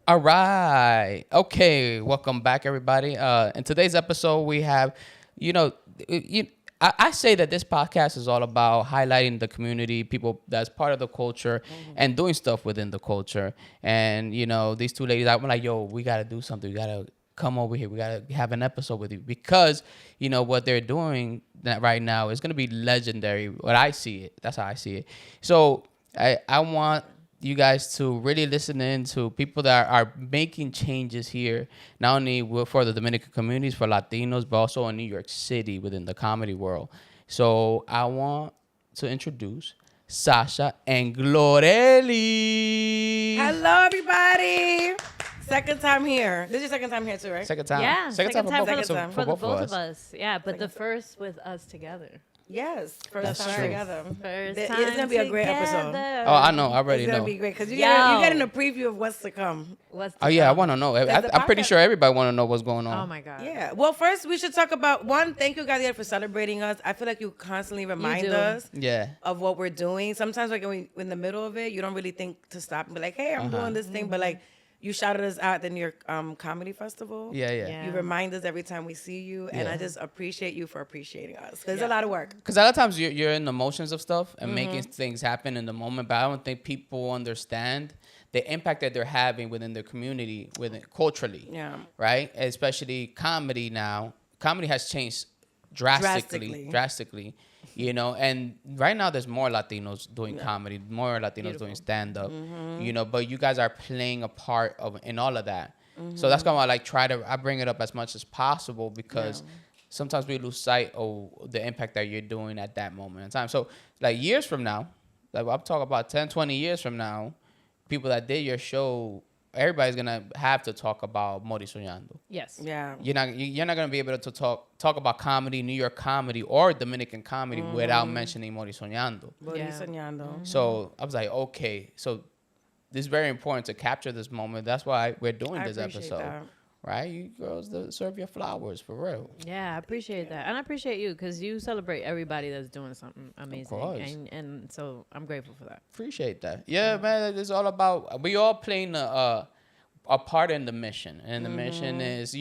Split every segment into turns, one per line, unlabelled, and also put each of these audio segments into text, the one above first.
All right. Okay. Welcome back, everybody. In today's episode, we have, you know, I say that this podcast is all about highlighting the community, people that's part of the culture, and doing stuff within the culture. And, these two ladies, I'm like, yo, we got to do something. We got to come over here. We got to have an episode with you because, what they're doing that right now is going to be legendary. What I see it. That's how I see it. So I want you guys to really listen in to people that are making changes here, not only for the Dominican communities, for Latinos, but also in New York City within the comedy world. So I want to introduce Sasha and Glorelys.
Hello, everybody. Second time here. This is your second time here too, right?
Second time.
Yeah,
Second time for
the
both
both
of
of us. Yeah, but the first with us together.
Yes.
That's
First time
true.
together.
First
It's
time
going to be a great episode.
together.
Oh, I know. I already
It's
know.
going to be great because you're
Yo.
getting a preview of what's to come.
What's
Oh
the
yeah, I
come?
want to know.
the
I'm pretty
podcast-
sure everybody want to know what's going on.
Oh my god.
Yeah. Well, first we should talk about thank you guys for celebrating us. I feel like you constantly remind
do.
us
Yeah.
of what we're doing. Sometimes like when we're in the middle of it, you don't really think to stop and be like, hey, I'm doing this thing. But like you shouted us out at the New York Comedy Festival.
Yeah.
Yeah.
You remind us every time we see you. And
Yeah.
I just appreciate you for appreciating us. 'Cause it's a lot of work.
Because a lot of times you're in the motions of stuff and making things happen in the moment, but I don't think people understand the impact that they're having within their community, culturally.
Yeah.
Right? Especially comedy now. Comedy has changed drastically. And right now there's more Latinos doing comedy, more Latinos doing stand-up, but you guys are playing a part in all of that. So that's why I bring it up as much as possible because sometimes we lose sight of the impact that you're doing at that moment in time. So like years from now, like I'm talking about 10, 20 years from now, people that did your show, everybody's gonna have to talk about Morir Soñando.
Yes.
Yeah.
You're not gonna be able to talk about comedy, New York comedy, or Dominican comedy without mentioning Morir Soñando.
Morir
Yeah.
Soñando.
So I was like, okay, so this is very important to capture this moment. That's why we're doing
I
this
appreciate
episode,
that.
right? You girls deserve your flowers for real.
Yeah, I appreciate that, and I appreciate you because you celebrate everybody that's doing something amazing,
course.
and so I'm grateful for that.
Appreciate that. Yeah, man. It's all about we all playing a part in the mission, and the mission is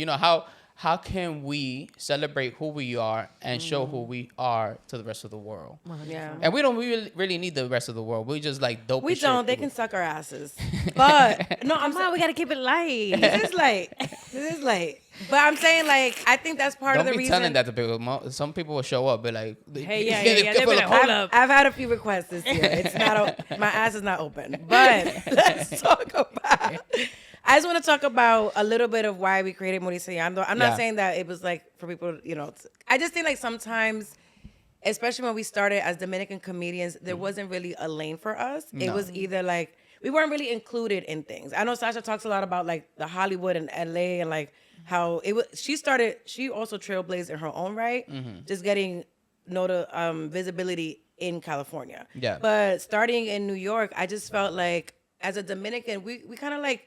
how can we celebrate who we are and show who we are to the rest of the world.
Yeah.
And we don't really need the rest of the world. We just like dope.
We
as shit.
don't. They can suck our asses. But no, I'm
Come on, we gotta keep it light.
This is late. But I'm saying I think that's part
Don't
of the
be
reason.
telling that to people. Some people will show up, be like,
Hey, yeah. They be like, hold up.
I've had a few requests this year. It's not my ass is not open. But let's talk about. I just want to talk about a little bit of why we created Morir Soñando. I'm not
Yeah.
saying that it was for people, I just think sometimes, especially when we started as Dominican comedians, there wasn't really a lane for us. It was either we weren't really included in things. I know Sasha talks a lot about the Hollywood and LA and how it was. She also trailblazed in her own right, just getting visibility in California.
Yeah.
But starting in New York, I just felt like as a Dominican, we kind of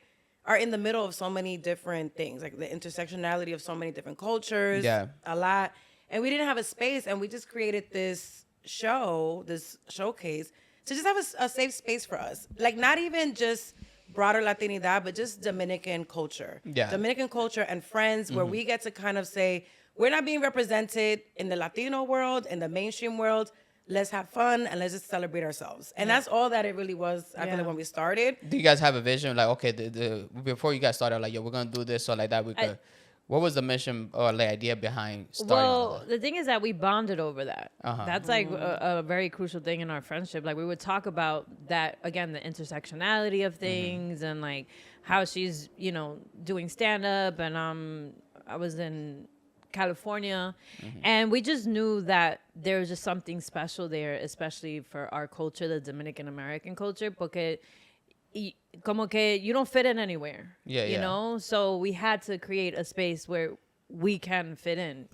are in the middle of so many different things, the intersectionality of so many different cultures, a lot. And we didn't have a space, and we just created this showcase to just have a safe space for us. Not even just broader Latinidad, but just Dominican culture.
Yeah.
Dominican culture and friends where we get to kind of say, we're not being represented in the Latino world, in the mainstream world. Let's have fun and let's just celebrate ourselves. And that's all that it really was, I feel like, when we started.
Do you guys have a vision? Okay, before you guys started, yo, we're gonna do this or like that. What was the mission or the idea behind starting all
Well,
that?
the thing is that we bonded over that. That's a very crucial thing in our friendship. We would talk about that again, the intersectionality of things and how she's doing stand up, and I was in California, and we just knew that there was just something special there, especially for our culture, the Dominican American culture, porque como que you don't fit in anywhere. You know? So we had to create a space where we can fit in,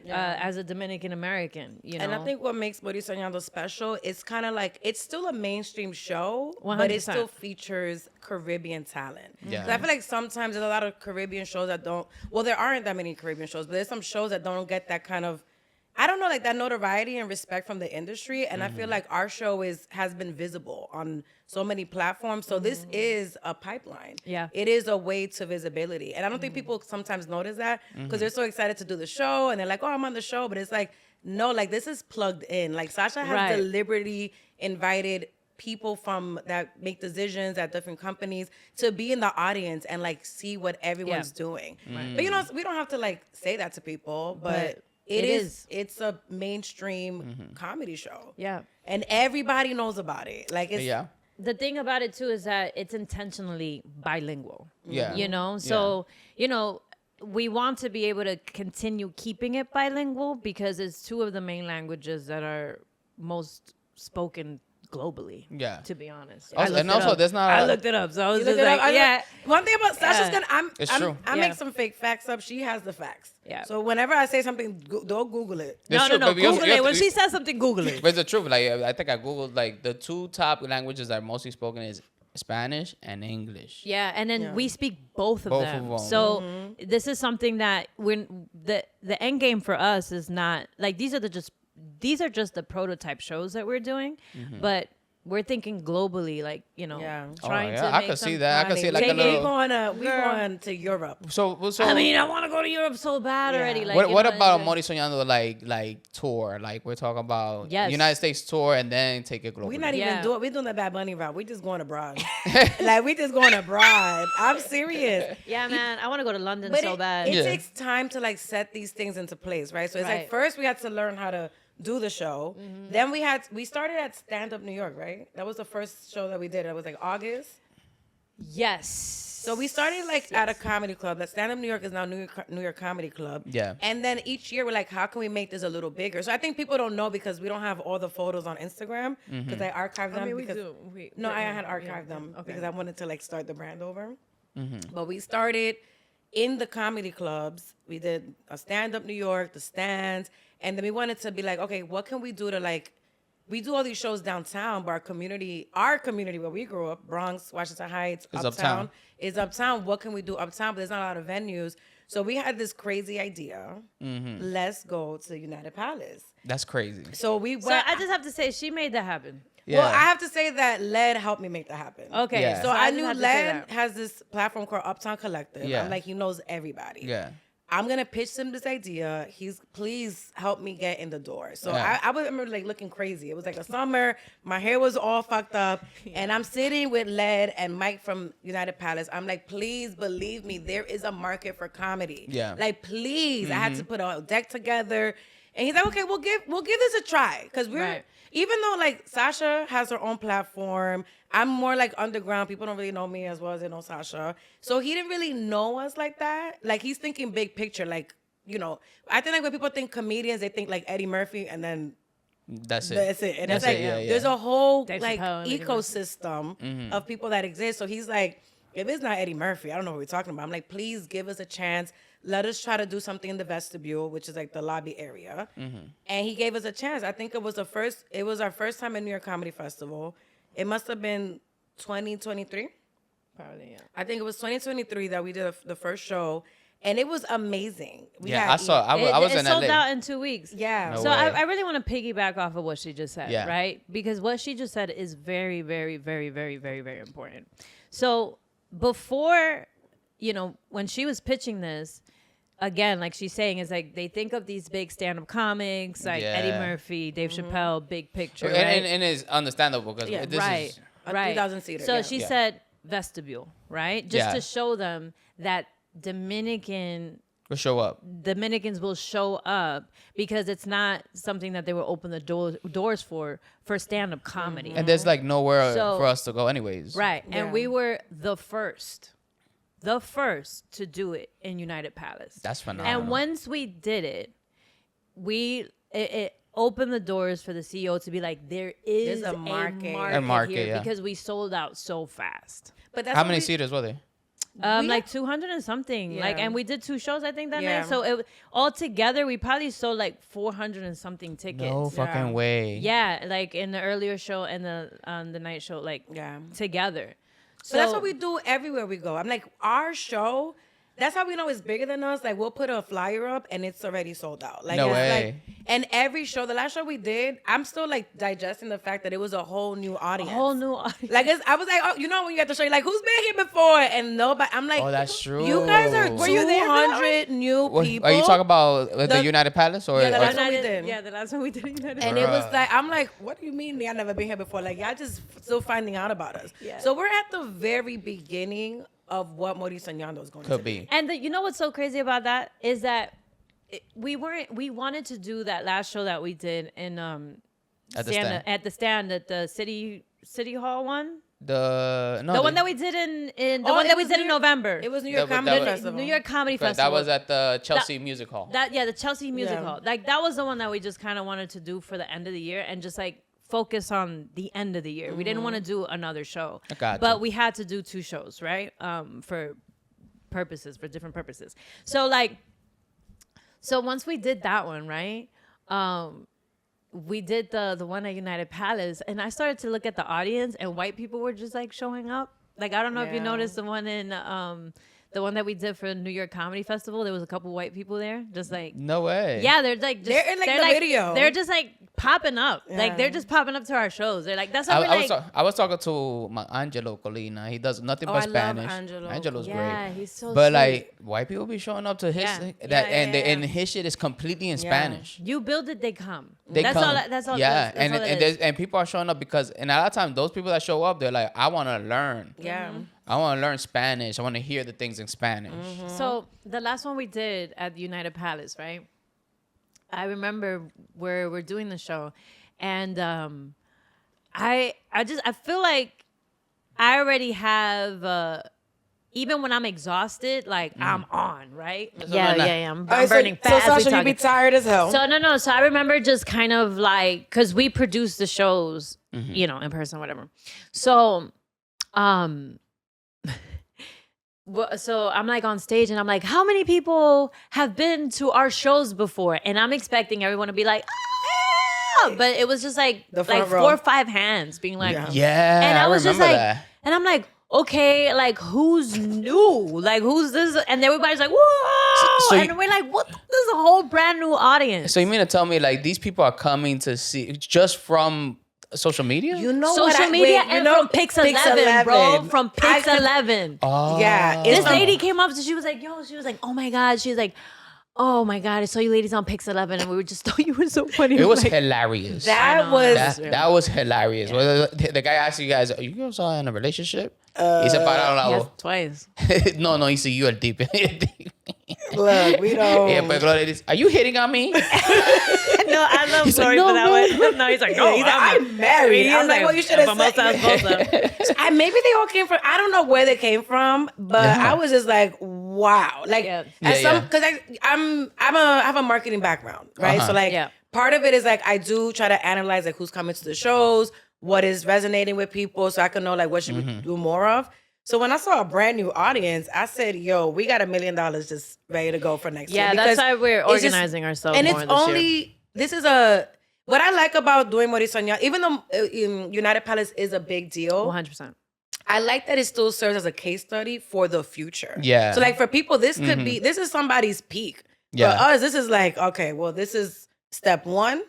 as a Dominican American,
And I think what makes Morir Soñando special is kind of it's still a mainstream show, but it
100%.
still features Caribbean talent.
Yeah.
'Cause I feel like sometimes there's a lot of Caribbean shows that there aren't that many Caribbean shows, but there's some shows that don't get that kind of I don't know, like that notoriety and respect from the industry. And I feel like our show has been visible on so many platforms. So this is a pipeline.
Yeah.
It is a way to visibility. And I don't think people sometimes notice that because they're so excited to do the show and they're like, oh, I'm on the show. But it's like, no, like this is plugged in. Like Sasha has deliberately invited people from that make decisions at different companies to be in the audience and like see what everyone's doing. But you know, we don't have to like say that to people, but it's a mainstream comedy show.
Yeah.
And everybody knows about it. Like it's
The thing about it too is that it's intentionally bilingual.
Yeah.
You know, so you know, we want to be able to continue keeping it bilingual because it's two of the main languages that are most spoken globally.
Yeah.
To be honest.
Also, and also, there's not.
I looked it up, so I was
You
just
look it
like,
up.
yeah.
One thing about Sasha's gonna,
It's true.
I make some fake facts up. She has the facts.
Yeah.
So whenever I say something, don't Google it.
It's true,
No.
but
Google it. When she says something, Google it.
But it's the truth. Like I think I googled like the two top languages that are mostly spoken is Spanish and English.
Yeah, and then we speak both of
Both
them.
of them.
So this is something that when the end game for us is not like these are just the prototype shows that we're doing, but we're thinking globally, like, you know, trying to
I
make
could see
some
that. I could see like a
money.
little.
We going to Europe.
So
I mean, I want to go to Europe so bad already. Like,
what
you know,
about Morir Soñando like tour? Like we're talking about United States tour and then take it global.
We're not even doing. We're doing the Bad Bunny route. We just going abroad. Like we just going abroad. I'm serious.
Yeah, man, I want to go to London
But
so bad.
It takes time to like set these things into place, right? So it's like first we had to learn how to do the show. Then we started at Stand Up New York, right? That was the first show that we did. It was like August.
Yes.
So we started like at a comedy club. That Stand Up New York is now New York Comedy Club.
Yeah.
And then each year we're like, how can we make this a little bigger? So I think people don't know because we don't have all the photos on Instagram because I archived them. I had archived them because I wanted to like start the brand over. But we started in the comedy clubs. We did a Stand Up New York, the Stands, and then we wanted to be like, okay, what can we do to like, we do all these shows downtown, but our community where we grew up, Bronx, Washington Heights, uptown, is uptown. What can we do uptown? But there's not a lot of venues. So we had this crazy idea. Let's go to United Palace.
That's crazy.
So we went.
So I just have to say, she made that happen.
Yeah.
Well, I have to say that LED helped me make that happen.
Okay.
Yeah.
So I knew LED has this platform called Uptown Collective.
Yeah.
I'm like, he knows everybody.
Yeah.
I'm gonna pitch him this idea. Please help me get in the door. So
Yeah.
I remember like looking crazy. It was like a summer. My hair was all fucked up, and I'm sitting with LED and Mike from United Palace. I'm like, please believe me, there is a market for comedy.
Yeah.
Like, please. I had to put a deck together, and he's like, okay, we'll give this a try because we're even though like Sasha has her own platform. I'm more like underground. People don't really know me as well as they know Sasha. So he didn't really know us like that. Like he's thinking big picture. Like, you know, I think like when people think comedians, they think like Eddie Murphy and then
that's it.
That's it. And
That's
it's like,
it,
there's a whole
Dave
like
Chappelle and Eddie
ecosystem of people that exist. So he's like, if it's not Eddie Murphy, I don't know what we're talking about. I'm like, please give us a chance. Let us try to do something in the vestibule, which is like the lobby area. And he gave us a chance. I think it was our first time in New York Comedy Festival. It must have been 2023.
Probably, yeah.
I think it was 2023 that we did the first show, and it was amazing.
I saw. I was in
LA. It sold
LA.
out in 2 weeks.
Yeah.
No
So
way.
I really want to piggyback off of what she just said,
Yeah.
right? Because what she just said is very, very, very, very, very, very important. So before, you know, when she was pitching this, again, like she's saying, is like they think of these big stand-up comics like Eddie Murphy, Dave Chappelle, big picture, right?
And it's understandable because this
right,
is
right.
3,000 seater.
So she said vestibule, right? Just to show them that
will show up.
Dominicans will show up because it's not something that they will open the doors for stand-up comedy.
And there's like nowhere for us to go anyways.
Right.
Yeah.
And we were the first to do it in United Palace.
That's phenomenal.
And once we did it, it opened the doors for the CEO to be like, there is
There's
a
a market.
market,
here
yeah.
because we sold out so fast.
But that's
How
what
many
we-
seaters were there?
Like 200 and something.
Yeah.
Like, and we did 2 shows, I think, that
Yeah.
night. So all together, we probably sold like 400 and something tickets.
No fucking way.
Yeah, like in the earlier show and the night show, like together.
So that's what we do everywhere we go. I'm like, our show that's how we know it's bigger than us. Like we'll put a flyer up and it's already sold out. Like
No
it's
way.
like, and every show, the last show we did, I'm still like digesting the fact that it was a whole new audience.
Whole new audience.
Like I was like, oh, you know when you have to show, you're like, who's been here before? And nobody. I'm like,
Oh, that's true.
You guys are
Were
you there,
200 new people.
Are you talking about the United Palace or?
Yeah, the
or-
last one we did.
Yeah, the last one we did.
And it was like, I'm like, what do you mean y'all never been here before? Like, y'all just still finding out about us.
Yeah.
So we're at the very beginning of what Morir Soñando is going to
Could be.
And you know what's so crazy about that is that we wanted to do that last show that we did in
At the
stand at the city hall one.
The
one that we did in
Oh,
one
it
that we
was
did
New
in
York-
November.
It was New
That
York
was-
Comedy
that was-
Festival.
New York Comedy
But
Festival.
that was at the Chelsea Music Hall.
the Chelsea Music
Yeah.
Hall. Like that was the one that we just kind of wanted to do for the end of the year and just like focus on the end of the year. We didn't want to do another show.
I gotcha.
But we had to do 2 shows, right? For different purposes. So once we did that one, right? We did the one at United Palace, and I started to look at the audience, and white people were just like showing up. Like I don't know if you
Yeah.
noticed the one in the one that we did for New York Comedy Festival. There was a couple white people there, just like
No way.
yeah, they're like
They're in, like, the video.
They're just like popping up. Like
Yeah.
they're just popping up to our shows. They're like that's how
I was talking to my Angelo Colina. He does nothing
Oh,
but
I love
Spanish.
Angelo.
Angelo's
yeah,
great.
he's so
But
sweet.
like white people be showing up to his
Yeah.
and his shit is completely in Spanish.
you build it, they come.
They
that's
come.
all. That's all.
Yeah,
That's
and
all it
and
is.
there's, and people are showing up because and a lot of times those people that show up, they're like, I want to learn.
Yeah.
I want to learn Spanish. I want to hear the things in Spanish.
So the last one we did at the United Palace, right? I remember we're doing the show, and I feel like I already have even when I'm exhausted, like I'm on, right? Yeah,
no.
I'm
All right,
burning
so
fast.
Sasha, you be tired as hell.
So no. So I remember just kind of like because we produce the shows, you know, in person, whatever. So, so I'm like on stage and I'm like, how many people have been to our shows before? And I'm expecting everyone to be like, ah! But it was just like
The front row.
4 or 5 hands being like,
Yeah,
and I was just
remember
like,
that.
and I'm like, okay, like who's new? Like who's this? And everybody's like, whoa!
So
and we're like, what? This is a whole brand new audience.
So you mean to tell me like these people are coming to see just from social media?
You know
Social
what
media
wait, you
and
know
from Pix 11, bro. From Pix 11.
Oh.
Yeah.
This
It's
lady came up, so she was like, oh my God. She was like, oh my God, I saw you ladies on Pix 11 and we were just thought you were so funny.
It was
Like,
hilarious.
that was
That was hilarious. Well, the guy asked you guys, "Are you guys all in a relationship?" He said, "Para un
yes,
lado."
twice.
No, he said, "You are deep."
look, we don't.
Yeah, but Glorelys, are you hitting on me?
No, I love
He's like,
Glory
"No,
for that
no."
one. No, he's like, no,
He's like, I'm married. I'm like, well, you should have said. Maybe they all came from. I don't know where they came from, but
Yeah.
I was just like, wow. Like,
Yeah.
because I have a marketing background, right?
Uh-huh.
So like,
Yeah.
part of it is like I do try to analyze like who's coming to the shows, what is resonating with people, so I can know like what should we do more of. So when I saw a brand new audience, I said, "Yo, we got $1 million just ready to go for next year."
Yeah, that's
Because
why we're
it's just-
organizing ourselves
and
more
it's
this year.
only this is a what I like about doing Morir Soñando, even though United Palace is a big deal,
100%.
I like that it still serves as a case study for the future.
Yeah.
So like for people, this could be this is somebody's peak.
Yeah.
For us, this is like, okay, well, this is step one.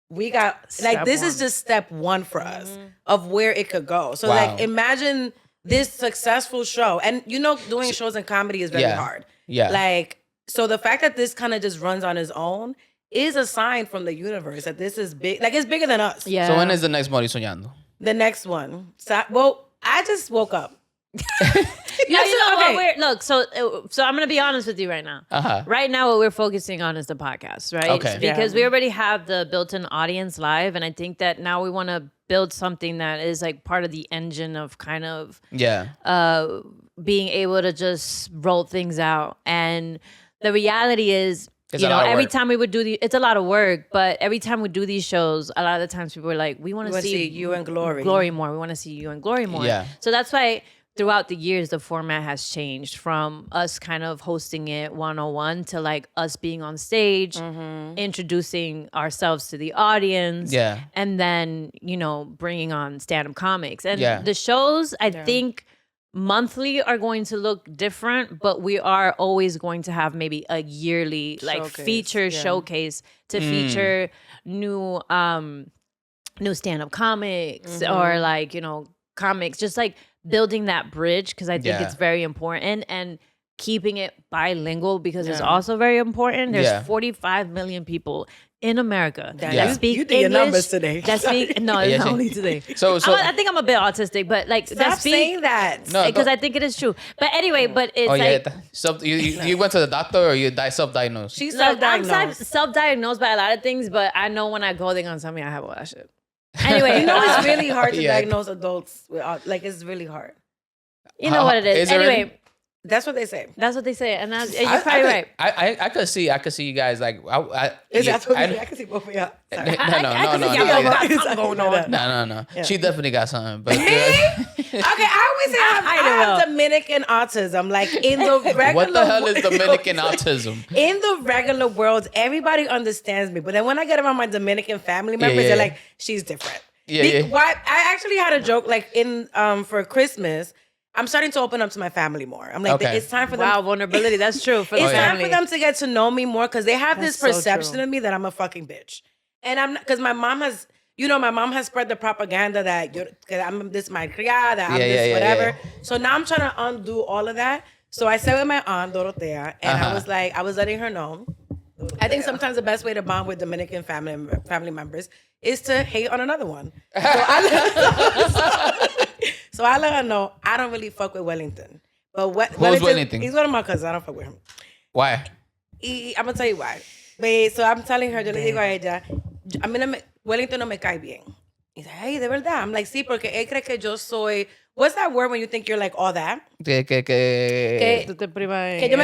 We got like
Step
this is
one.
just step one for us of where it could go. So
Wow.
like imagine this successful show. And you know, doing shows in comedy is very
Yeah.
hard.
Yeah.
Like, so the fact that this kind of just runs on its own is a sign from the universe that this is big. Like it's bigger than us.
Yeah.
So when is the next Morir Soñando?
The next one. Well, I just woke up.
No, you know
okay.
what we're look. So I'm gonna be honest with you right now.
Uh-huh.
Right now, what we're focusing on is the podcast, right?
Okay.
Because we already have the built-in audience live, and I think that now we want to build something that is like part of the engine of kind of
Yeah.
being able to just roll things out. And the reality is,
It's
you
a
know,
lot of
every
work.
time we would do it's a lot of work, but every time we do these shows, a lot of the times people are like, we want to
wanna
see
see you and Glory.
Glory more. We want to see you and Glory more.
Yeah.
So that's why throughout the years, the format has changed from us kind of hosting it 101 to like us being on stage, introducing ourselves to the audience.
Yeah.
And then, you know, bringing on stand-up comics. And
Yeah.
the shows, I think monthly are going to look different, but we are always going to have maybe a yearly like
Showcase,
feature showcase to feature new stand-up comics or like, you know, comics, just like building that bridge, because I think it's very important, and keeping it bilingual because it's also very important. There's 45 million people in America that speak
you did
English.
Your numbers today.
That speak no, it's not only today.
So
I think I'm a bit autistic, but like
Stop saying that.
No,
because I think it is true. But anyway, but it's
you went to the doctor or you self-diagnosed?
She's
like, I'm
self-diagnosed.
self-diagnosed by a lot of things, but I know when I go, they're gonna tell me I have all that shit. Anyway,
You know, it's really hard to diagnose adults with like it's really hard.
You know what it is. Anyway.
Really? That's what they say.
That's what they say, and you're probably right.
I could see you guys like. I
can see both of y'all. Sorry.
No. She definitely got something. But
Okay, I always say I have Dominican autism. Like in the regular
what the hell is Dominican autism?
In the regular world, everybody understands me. But then when I get around my Dominican family members, they're like, she's different. Why? I actually had a joke like in for Christmas. I'm starting to open up to my family more. I'm like, it's time for them.
Wow, vulnerability. That's true. For
it's time for them to get to know me more because they have this perception of me that I'm a fucking bitch. And I'm not, because my mom has, my mom has spread the propaganda that I'm this malcriada, I'm this whatever. So now I'm trying to undo all of that. So I sat with my aunt, Dorotea, and I was letting her know. I think sometimes the best way to bond with Dominican family members is to hate on another one. So I let her know I don't really fuck with Wellington. But
Who's Wellington?
He's one of my cousins. I don't fuck with him.
Why?
I'm going to tell you why. But, so I'm telling her, yo le digo a ella, Wellington no me cae bien. He's like, hey, de verdad. I'm like, sí, porque él cree que yo soy... What's that word when you think you're like all that?
Que
yo me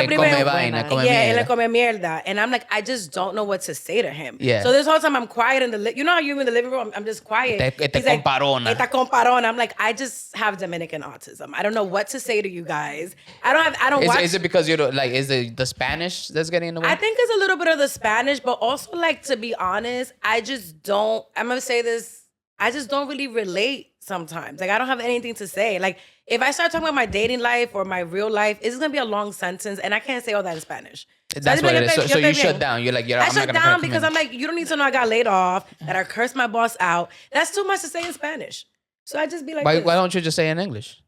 prive
come vaina, come
él
mierda.
come mierda. And I'm like, I just don't know what to say to him.
Yeah.
So this whole time I'm quiet in the... You know how you're in the living room? I'm just quiet.
He's like,
Esta comparona. I'm like, I just have Dominican autism. I don't know what to say to you guys. I don't watch...
Is it because you're like, is it the Spanish that's getting in the way?
I think it's a little bit of the Spanish, but also like, to be honest, I'm going to say this, I just don't really relate sometimes. Like, I don't have anything to say. Like, if I start talking about my dating life or my real life, it's going to be a long sentence, and I can't say all that in Spanish.
That's what it is. So you shut down. You're like,
I shut down because I'm like, you don't need to know I got laid off, that I cursed my boss out. That's too much to say in Spanish. So I just be like,
why don't you just say in English?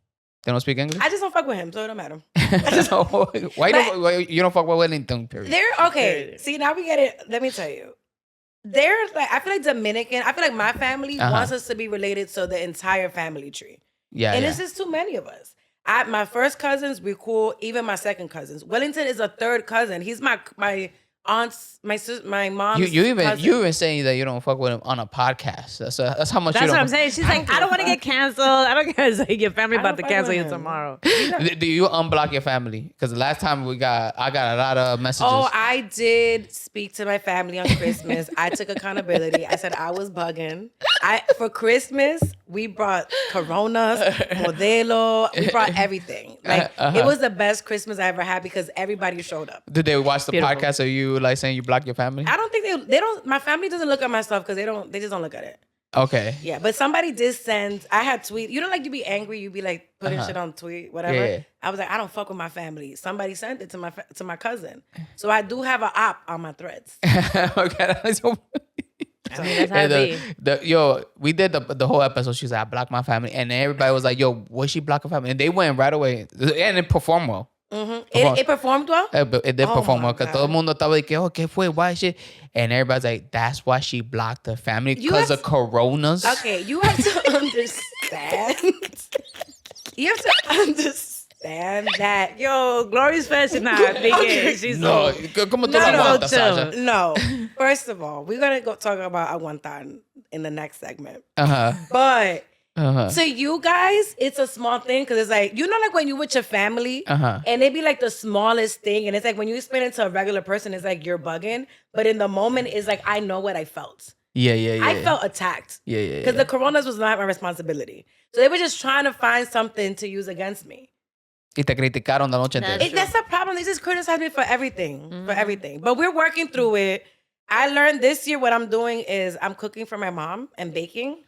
They don't speak English?
I just don't fuck with him, so it don't matter.
Why you don't fuck with Wellington, period?
Okay. See, now we get it. Let me tell you. I feel like Dominican, I feel like my family wants us to be related to the entire family tree.
Yeah.
And it's just too many of us. My first cousins, we're cool. Even my second cousins. Wellington is a third cousin. He's my aunt's, my mom's
you even
cousin.
saying that you don't fuck with him on a podcast. That's how much.
That's
you don't
what I'm saying. She's like, I don't want to get canceled. I don't care. Say your family about to cancel you tomorrow.
Do you unblock your family? Because the last time I got a lot of messages.
Oh, I did speak to my family on Christmas. I took accountability. I said I was bugging. For Christmas, we brought Coronas, Modelo. We brought everything. Like it was the best Christmas I ever had because everybody showed up.
Did they watch the podcast of you like saying you block your family?
I don't think they don't. My family doesn't look at my stuff because they just don't look at it.
Okay.
Yeah, but somebody did send. I had tweet. You know, like you be angry, you be like putting shit on tweet, whatever.
Yeah.
I was like, I don't fuck with my family. Somebody sent it to my cousin, so I do have an op on my threads.
Okay.
I mean, that's how it be.
We did the whole episode. She's like, I blocked my family, and everybody was like, yo, what she block her family? And they went right away, and it performed well.
It performed well?
It did perform well because todo el mundo estaba like, oh, ¿qué fue? Why shit? And everybody's like, that's why she blocked her family because of Coronas.
Okay, you have to understand. You have to understand that.
Yo, Glory's fashion now. She's
no. ¿Cómo tú la aguantas, Sasha?
No. First of all, we're going to go talk about aguantar in the next segment. But... To you guys, it's a small thing because it's like, you know, like when you with your family and it be like the smallest thing. And it's like when you explain it to a regular person, it's like you're bugging. But in the moment, it's like, I know what I felt.
Yeah.
I felt attacked.
Yeah.
Because the Coronas was not my responsibility. So they were just trying to find something to use against me.
Y te criticaron la noche entera.
That's the problem. They just criticize me for everything. For everything. But we're working through it. I learned this year what I'm doing is I'm cooking for my mom and baking.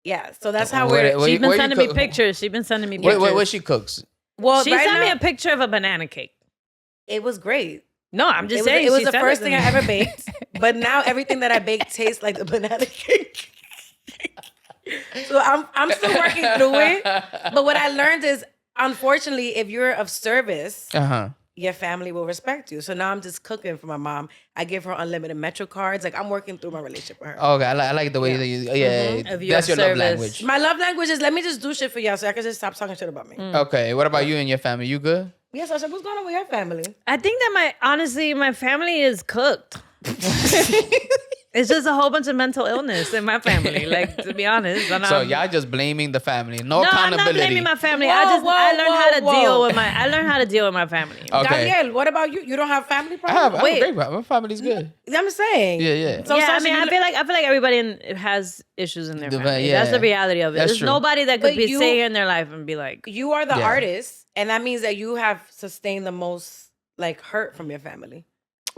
Yeah, so that's how
She's been sending me pictures. She's been sending me pictures.
What she cooks?
Well,
she sent me a picture of a banana cake.
It was great.
No, I'm just saying.
It was the first thing I ever baked. But now everything that I bake tastes like the banana cake. So I'm still working through it. But what I learned is, unfortunately, if you're of service, your family will respect you. So now I'm just cooking for my mom. I give her unlimited Metro cards. Like, I'm working through my relationship with her.
Okay, I like the way that you. That's your love language.
My love language is let me just do shit for y'all so I can just stop talking shit about me.
Okay, what about you and your family? You good?
Yes, Sasha, what's going on with your family?
I think that my family is cooked. It's just a whole bunch of mental illness in my family, like, to be honest. And
so y'all just blaming the family. No accountability.
I'm not blaming my family. I learned how to deal with my family.
Okay.
Danielle, what about you? You don't have family problems?
I have a great problem. My family's good.
I'm saying.
Yeah.
So I feel like everybody has issues in their family. That's the reality of it. There's nobody that could be stay in their life and be like,
you are the artist, and that means that you have sustained the most like hurt from your family.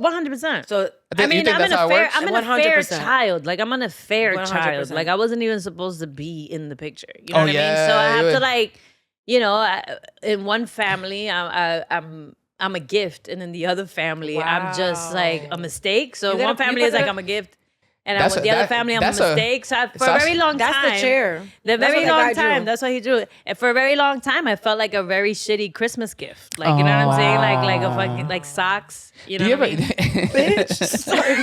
100%.
So
I'm in a fair
100%.
child. Like, I'm an affair
100%.
child. Like, I wasn't even supposed to be in the picture. You know what I mean?
yeah,
So I have to, like, you know, in one family, I'm a gift, and in the other family, I'm just like a mistake. So one family is like I'm a gift, and with the other family, I'm a mistake. So for a very long time,
that's the chair.
Very long time. That's why he drew it. And for a very long time, I felt like a very shitty Christmas gift. Like, you know what I'm saying? Like a fucking like socks. You know what I mean?
Bitch. Sorry.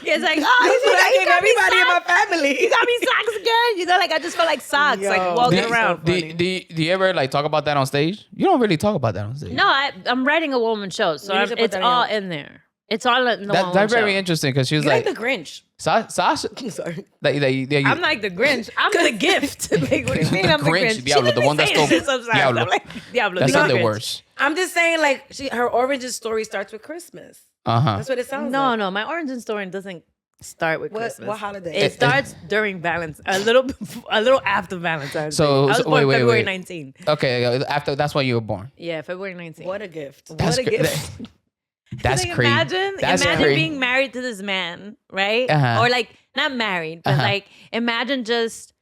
It's like,
I gave everybody in my family.
You got me socks again. You know, like, I just felt like socks, like walking around.
Do you ever like talk about that on stage? You don't really talk about that on stage.
No, I'm writing a woman show, so it's all in there. It's all in the woman
That's
show.
very interesting because she was
like the Grinch.
Sasha.
I'm sorry.
I'm like the Grinch. I'm the gift. Like, what do you mean? I'm the Grinch.
Diablo, the one that stole.
Diablo. I'm like, Diablo.
That's
not
the worst.
I'm just saying, like, her origin story starts with Christmas. That's what it sounds like.
No, my origin story doesn't start with Christmas.
What holiday?
It starts during Valentine's, a little after Valentine's.
So,
I was born
wait,
February 19.
Okay, after that's when you were born.
Yeah, February 19.
What a gift.
That's
what a gift.
That's
like,
crazy.
Imagine being married to this man, right? Or like not married, but like imagine just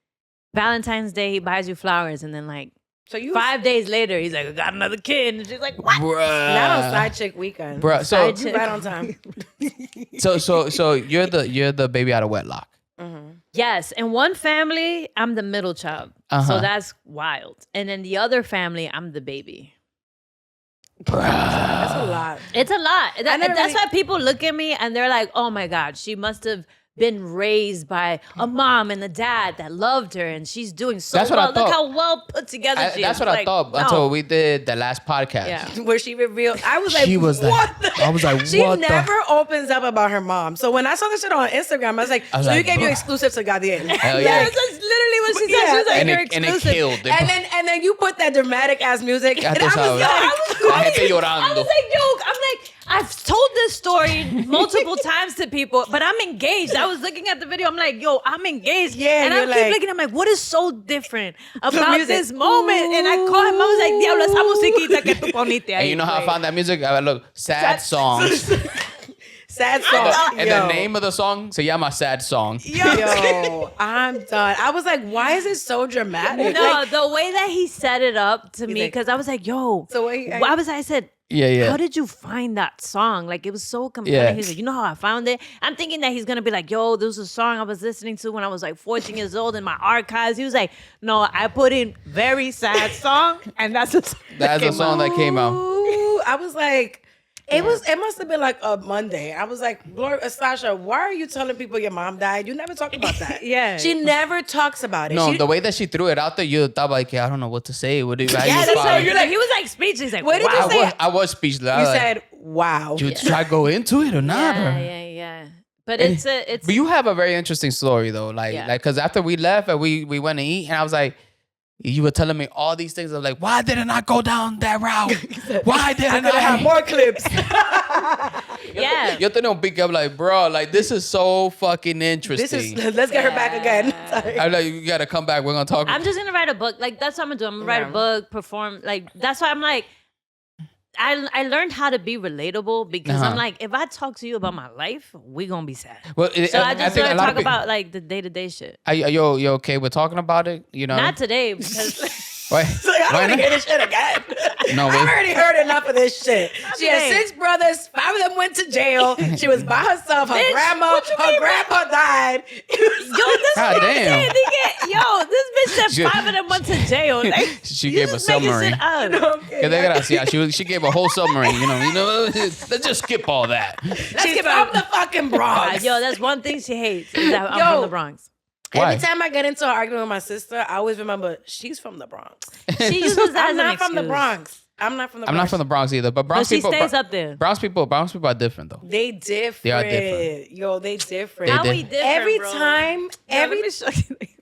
Valentine's Day he buys you flowers, and then like 5 days later he's like, I got another kid, and she's like, what?
Bruh.
Not on side chick weekend.
Bruh, so
you right on time.
so you're the baby out of wedlock.
Yes, in one family I'm the middle child, so that's wild, and in the other family I'm the baby.
That's a lot.
It's a lot. That's why people look at me and they're like, oh my God, she must have been raised by a mom and a dad that loved her, and she's doing so well. Look how well put together she is.
That's what I thought until we did the last podcast.
Yeah. Where she revealed, I was like, I was like, she never opens up about her mom. So when I saw this shit on Instagram, I was like, so you gave your exclusive to Gabriel.
Hell
yeah. That's literally what she said. She was like,
and
you're
exclusive.
And
it killed.
And then you put that dramatic ass music. And I was
like, yo, I've told this story multiple times to people, but I'm engaged. I was looking at the video. I'm like, yo, I'm engaged.
Yeah,
and I keep looking. I'm like, what is so different about this moment? And I call him. I was like, diablo, esa musiquita que tú poniste ahí.
And you know how I found that music? Look, sad songs.
Sad song.
And the name of the song, se llama Sad Song.
Yo, I'm done. I was like, why is it so dramatic?
No,
like,
the way that he set it up to me, because I was like, yo.
So
I said,
yeah.
How did you find that song? Like, it was so compelling.
Yeah.
He's like, you know how I found it? I'm thinking that he's going to be like, yo, this was a song I was listening to when I was like 14 years old in my archives. He was like, no, I put in very sad song, and that's a song
that came out.
I was like, it must have been like a Monday. I was like, Sasha, why are you telling people your mom died? You never talk about that.
Yeah.
She never talks about it.
No, the way that she threw it out there, you thought like, I don't know what to say. What do you guys?
Yeah, that's what you're like. He was like speechless. He's like,
what did you say?
I was speechless.
You said, wow.
Did you try to go into it or not?
Yeah. But it's.
But you have a very interesting story though. Like, because after we left and we went to eat, and I was like, you were telling me all these things. I was like, why didn't I go down that route? Why didn't I
have more clips?
Yeah.
Yo tenía un pick up like, bro, like this is so fucking interesting.
Let's get her back again. Sorry.
I'm like, you gotta come back. We're gonna talk.
I'm just gonna write a book. Like, that's what I'm gonna do. I'm gonna write a book, perform. Like, that's why I'm like, I learned how to be relatable because I'm like, if I talk to you about my life, we gonna be sad.
Well,
so I just started talk about like the day-to-day shit.
Are you okay with talking about it? You know,
not today because.
Why?
So I don't want to hear this shit again.
No,
I've already heard enough of this shit. She had 6 brothers. 5 of them went to jail. She was by herself. Her grandpa died.
God damn.
This bitch said 5 of them went to jail. Like,
she gave a summary. She gave a whole summary. You know. Let's just skip all that.
She's from the fucking Bronx.
Yo, that's one thing she hates. Is that I'm from the Bronx.
Why?
Every time I get into an argument with my sister, I always remember she's from the Bronx.
She uses that
I'm not from the Bronx. I'm not from the Bronx
Either, but Bronx people.
She stays up there.
Bronx people are different though.
They different.
They are different.
Yo, they different.
How we different,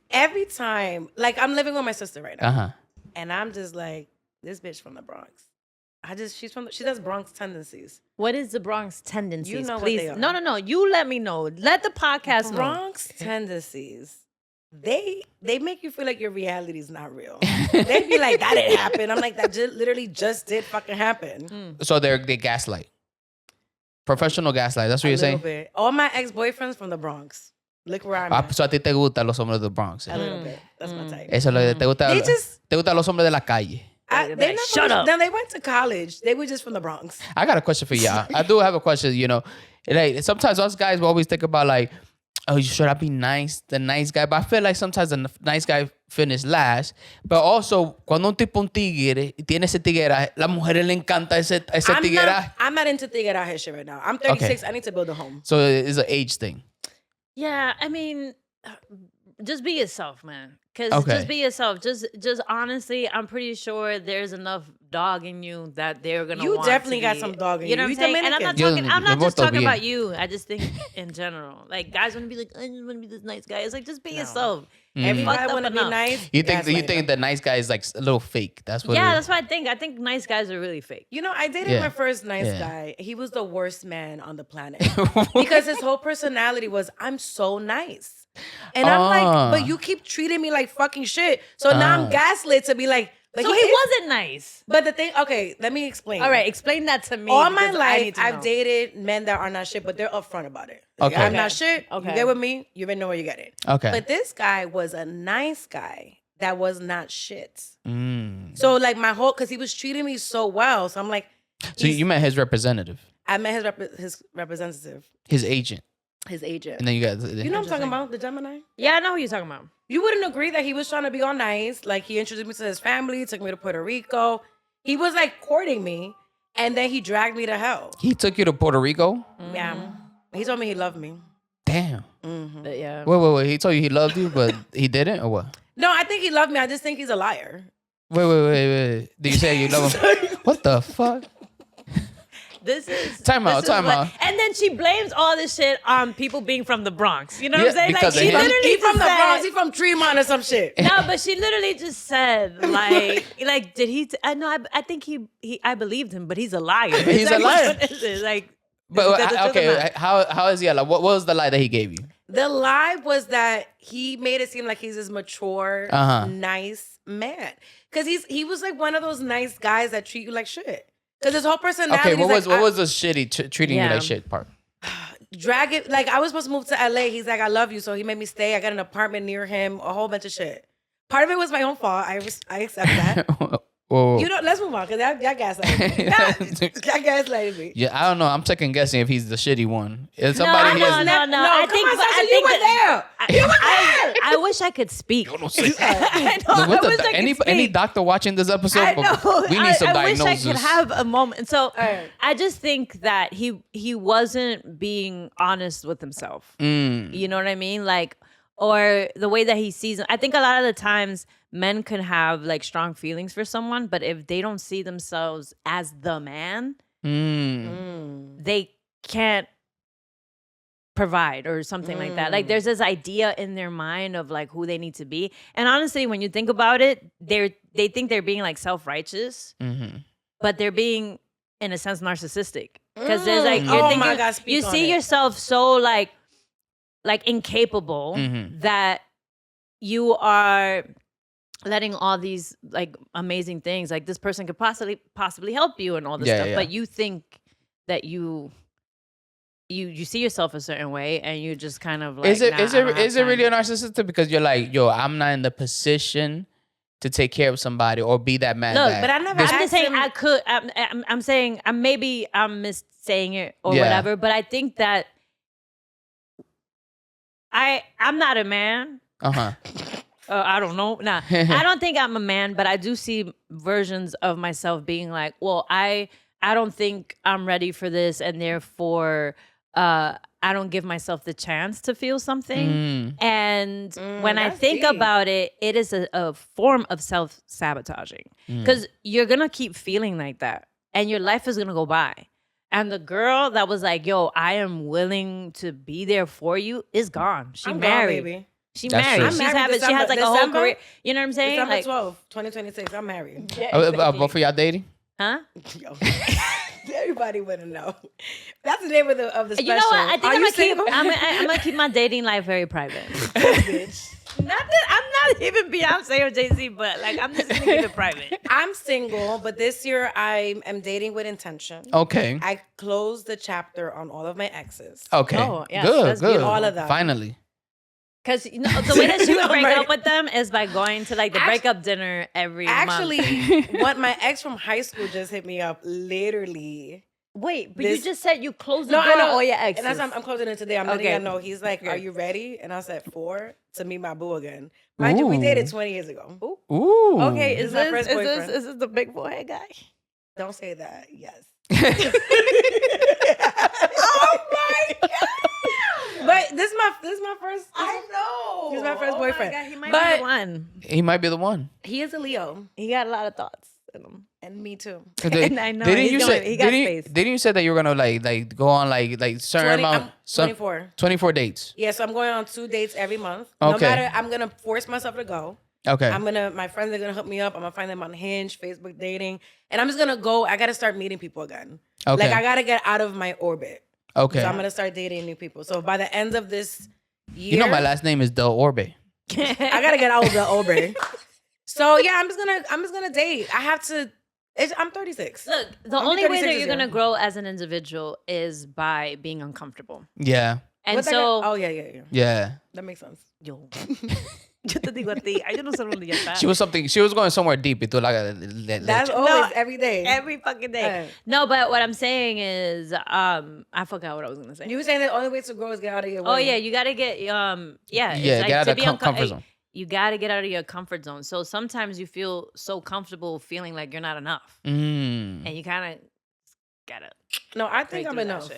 every time, like I'm living with my sister right now, and I'm just like, this bitch from the Bronx. She does Bronx tendencies.
What is the Bronx tendencies?
You know
please.
what they are.
No. You let me know. Let the podcast know.
Bronx tendencies. They make you feel like your reality is not real. They be like, that didn't happen. I'm like, that literally just did fucking happen.
So they gaslight. Professional gaslight. That's what you're saying?
Bit. All my ex-boyfriends from the Bronx. Look where I'm at.
So a ti te gustan los hombres del Bronx.
A little bit. That's my type.
Eso es lo que te gusta. Te gustan los hombres de la calle.
Shut up.
Then they went to college. They were just from the Bronx.
I got a question for y'all. I do have a question, you know. Like, sometimes us guys will always think about like, oh, should I be nice? The nice guy. But I feel like sometimes the nice guy finish last. But also, cuando un tipo un tigre tiene ese tigueraje, las mujeres le encanta ese tigueraje.
I'm not into tigueraje shit right now. I'm 36. Okay. I need to build a home.
So it's an age thing.
Yeah, I mean, just be yourself, man. Because just be yourself. Just honestly, I'm pretty sure there's enough dog in you that they're gonna.
You definitely got some dog in you.
You know what I'm saying? And I'm not just talking about you. I just think in general, like guys want to be like, I just want to be this nice guy. It's like just be yourself.
Everybody want to be nice.
You think the nice guy is like a little fake? That's what.
Yeah, that's what I think. I think nice guys are really fake.
You know, I dated my first nice guy. He was the worst man on the planet because his whole personality was, I'm so nice. And I'm like, but you keep treating me like fucking shit. So now I'm gaslit to be like, but
so he wasn't nice.
But the thing, okay, let me explain.
All right, explain that to me.
All my life, I've dated men that are not shit, but they're upfront about it.
Okay.
I'm not shit. Okay. You get with me, you already know where you get it.
Okay.
But this guy was a nice guy that was not shit. So like because he was treating me so well. So I'm like.
So you met his representative?
I met his representative.
His agent.
His agent.
And then you got.
You know what I'm talking about? The Gemini?
Yeah, I know who you're talking about.
You wouldn't agree that he was trying to be all nice. Like, he introduced me to his family, took me to Puerto Rico. He was, like, courting me, and then he dragged me to hell.
He took you to Puerto Rico?
Yeah. He told me he loved me.
Damn.
But yeah.
Wait. He told you he loved you, but he didn't, or what?
No, I think he loved me. I just think he's a liar.
Wait. Did you say you love him? What the fuck?
This is
time out.
And then she blames all this shit on people being from the Bronx. You know what I'm saying?
Like
she literally
he's from the Bronx. He's from Tremont or some shit.
No, but she literally just said like did he? I think I believed him, but he's a liar.
He's a liar.
But
okay, how is he a liar? What was the lie that he gave you?
The lie was that he made it seem like he's this mature, nice man. Because he was like one of those nice guys that treat you like shit. Because his whole personality.
Okay, what was the shitty treating you like shit part?
Drag it. Like, I was supposed to move to LA. He's like, I love you. So he made me stay. I got an apartment near him. A whole bunch of shit. Part of it was my own fault. I accept that.
Whoa.
You know, let's move on because y'all gaslighting me. Y'all gaslighting me.
Yeah, I don't know. I'm second guessing if he's the shitty one. If
No.
I think you were there. You were there.
I wish I could speak.
Any doctor watching this episode? We need some diagnosis.
I wish I could have a moment. So I just think that he wasn't being honest with himself. You know what I mean? Like, or the way that he sees them. I think a lot of the times men can have like strong feelings for someone, but if they don't see themselves as the man, they can't provide or something like that. Like, there's this idea in their mind of like who they need to be. And honestly, when you think about it, they think they're being like self-righteous, but they're being, in a sense, narcissistic. Because there's like, you're thinking, you see yourself so like incapable that you are letting all these like amazing things, like this person could possibly help you and all this stuff, but you think that you see yourself a certain way, and you just kind of like,
is it really a narcissistic because you're like, yo, I'm not in the position to take care of somebody or be that man.
Look, but I never.
I'm just saying I could. I'm saying I'm missaying it or whatever. But I think that I'm not a man. I don't know. Nah, I don't think I'm a man, but I do see versions of myself being like, well, I don't think I'm ready for this, and therefore, I don't give myself the chance to feel something. And when I think about it, it is a form of self-sabotaging, because you're gonna keep feeling like that, and your life is gonna go by. And the girl that was like, yo, I am willing to be there for you is gone. She married.
Gone, baby.
She married. She has like a whole career. You know what I'm saying?
December
like
12th, 2026. I'm married.
Both of y'all dating?
Huh?
Yo. Everybody wouldn't know. That's the name of the special.
You know what? I think I'm gonna keep my dating life very private.
Bitch.
Not that I'm not even Beyonce or Jay-Z, but like I'm just gonna keep it private.
I'm single, but this year I am dating with intention.
Okay.
I closed the chapter on all of my exes.
Okay.
Oh, yes,
good.
that's
Good.
beautiful.
All of them.
Finally.
Because the way that she would break up with them is by going to like the breakup dinner every month.
Actually, what my ex from high school just hit me up, literally.
Wait, but you just said you closed the door
I know.
on all your exes.
And I'm closing it today. I'm letting you know. He's like, are you ready? And I said 4 to meet my boo again. Mind you, we dated 20 years ago.
Ooh.
Okay, is
my first
this
boyfriend.
is this the big boy guy?
Don't say that. Yes.
Oh my God.
But this is my first.
I know.
He's my first boyfriend.
My God, he might be the one.
He might be the one.
He is a Leo.
He got a lot of thoughts in him.
And me too.
And I know.
Didn't you say that you were gonna like go on like certain
20,
amount?
24.
24 dates.
Yeah, so I'm going on 2 dates every month.
Okay.
No matter, I'm gonna force myself to go.
Okay.
My friends are gonna hook me up. I'm gonna find them on Hinge, Facebook dating, and I'm just gonna go. I gotta start meeting people again.
Okay.
Like I gotta get out of my orbit.
Okay.
So I'm gonna start dating new people. So by the end of this year,
You know my last name is Del Orbe.
I gotta get out of the orbit. So yeah, I'm just gonna date. I have to. I'm 36.
Look, the only way that you're gonna grow as an individual is by being uncomfortable.
Yeah.
And so,
Yeah.
That makes sense.
Yo. Yo te digo a ti, yo no sé dónde ya está.
She was going somewhere deep. Y tú
That's always every day.
Every fucking day. No, but what I'm saying is, I forgot what I was gonna say.
You were saying the only way to grow is get out of your way.
Oh yeah, you gotta get
get out of the comfort zone.
You gotta get out of your comfort zone. So sometimes you feel so comfortable feeling like you're not enough, and you kind of gotta.
No, I think I'm enough.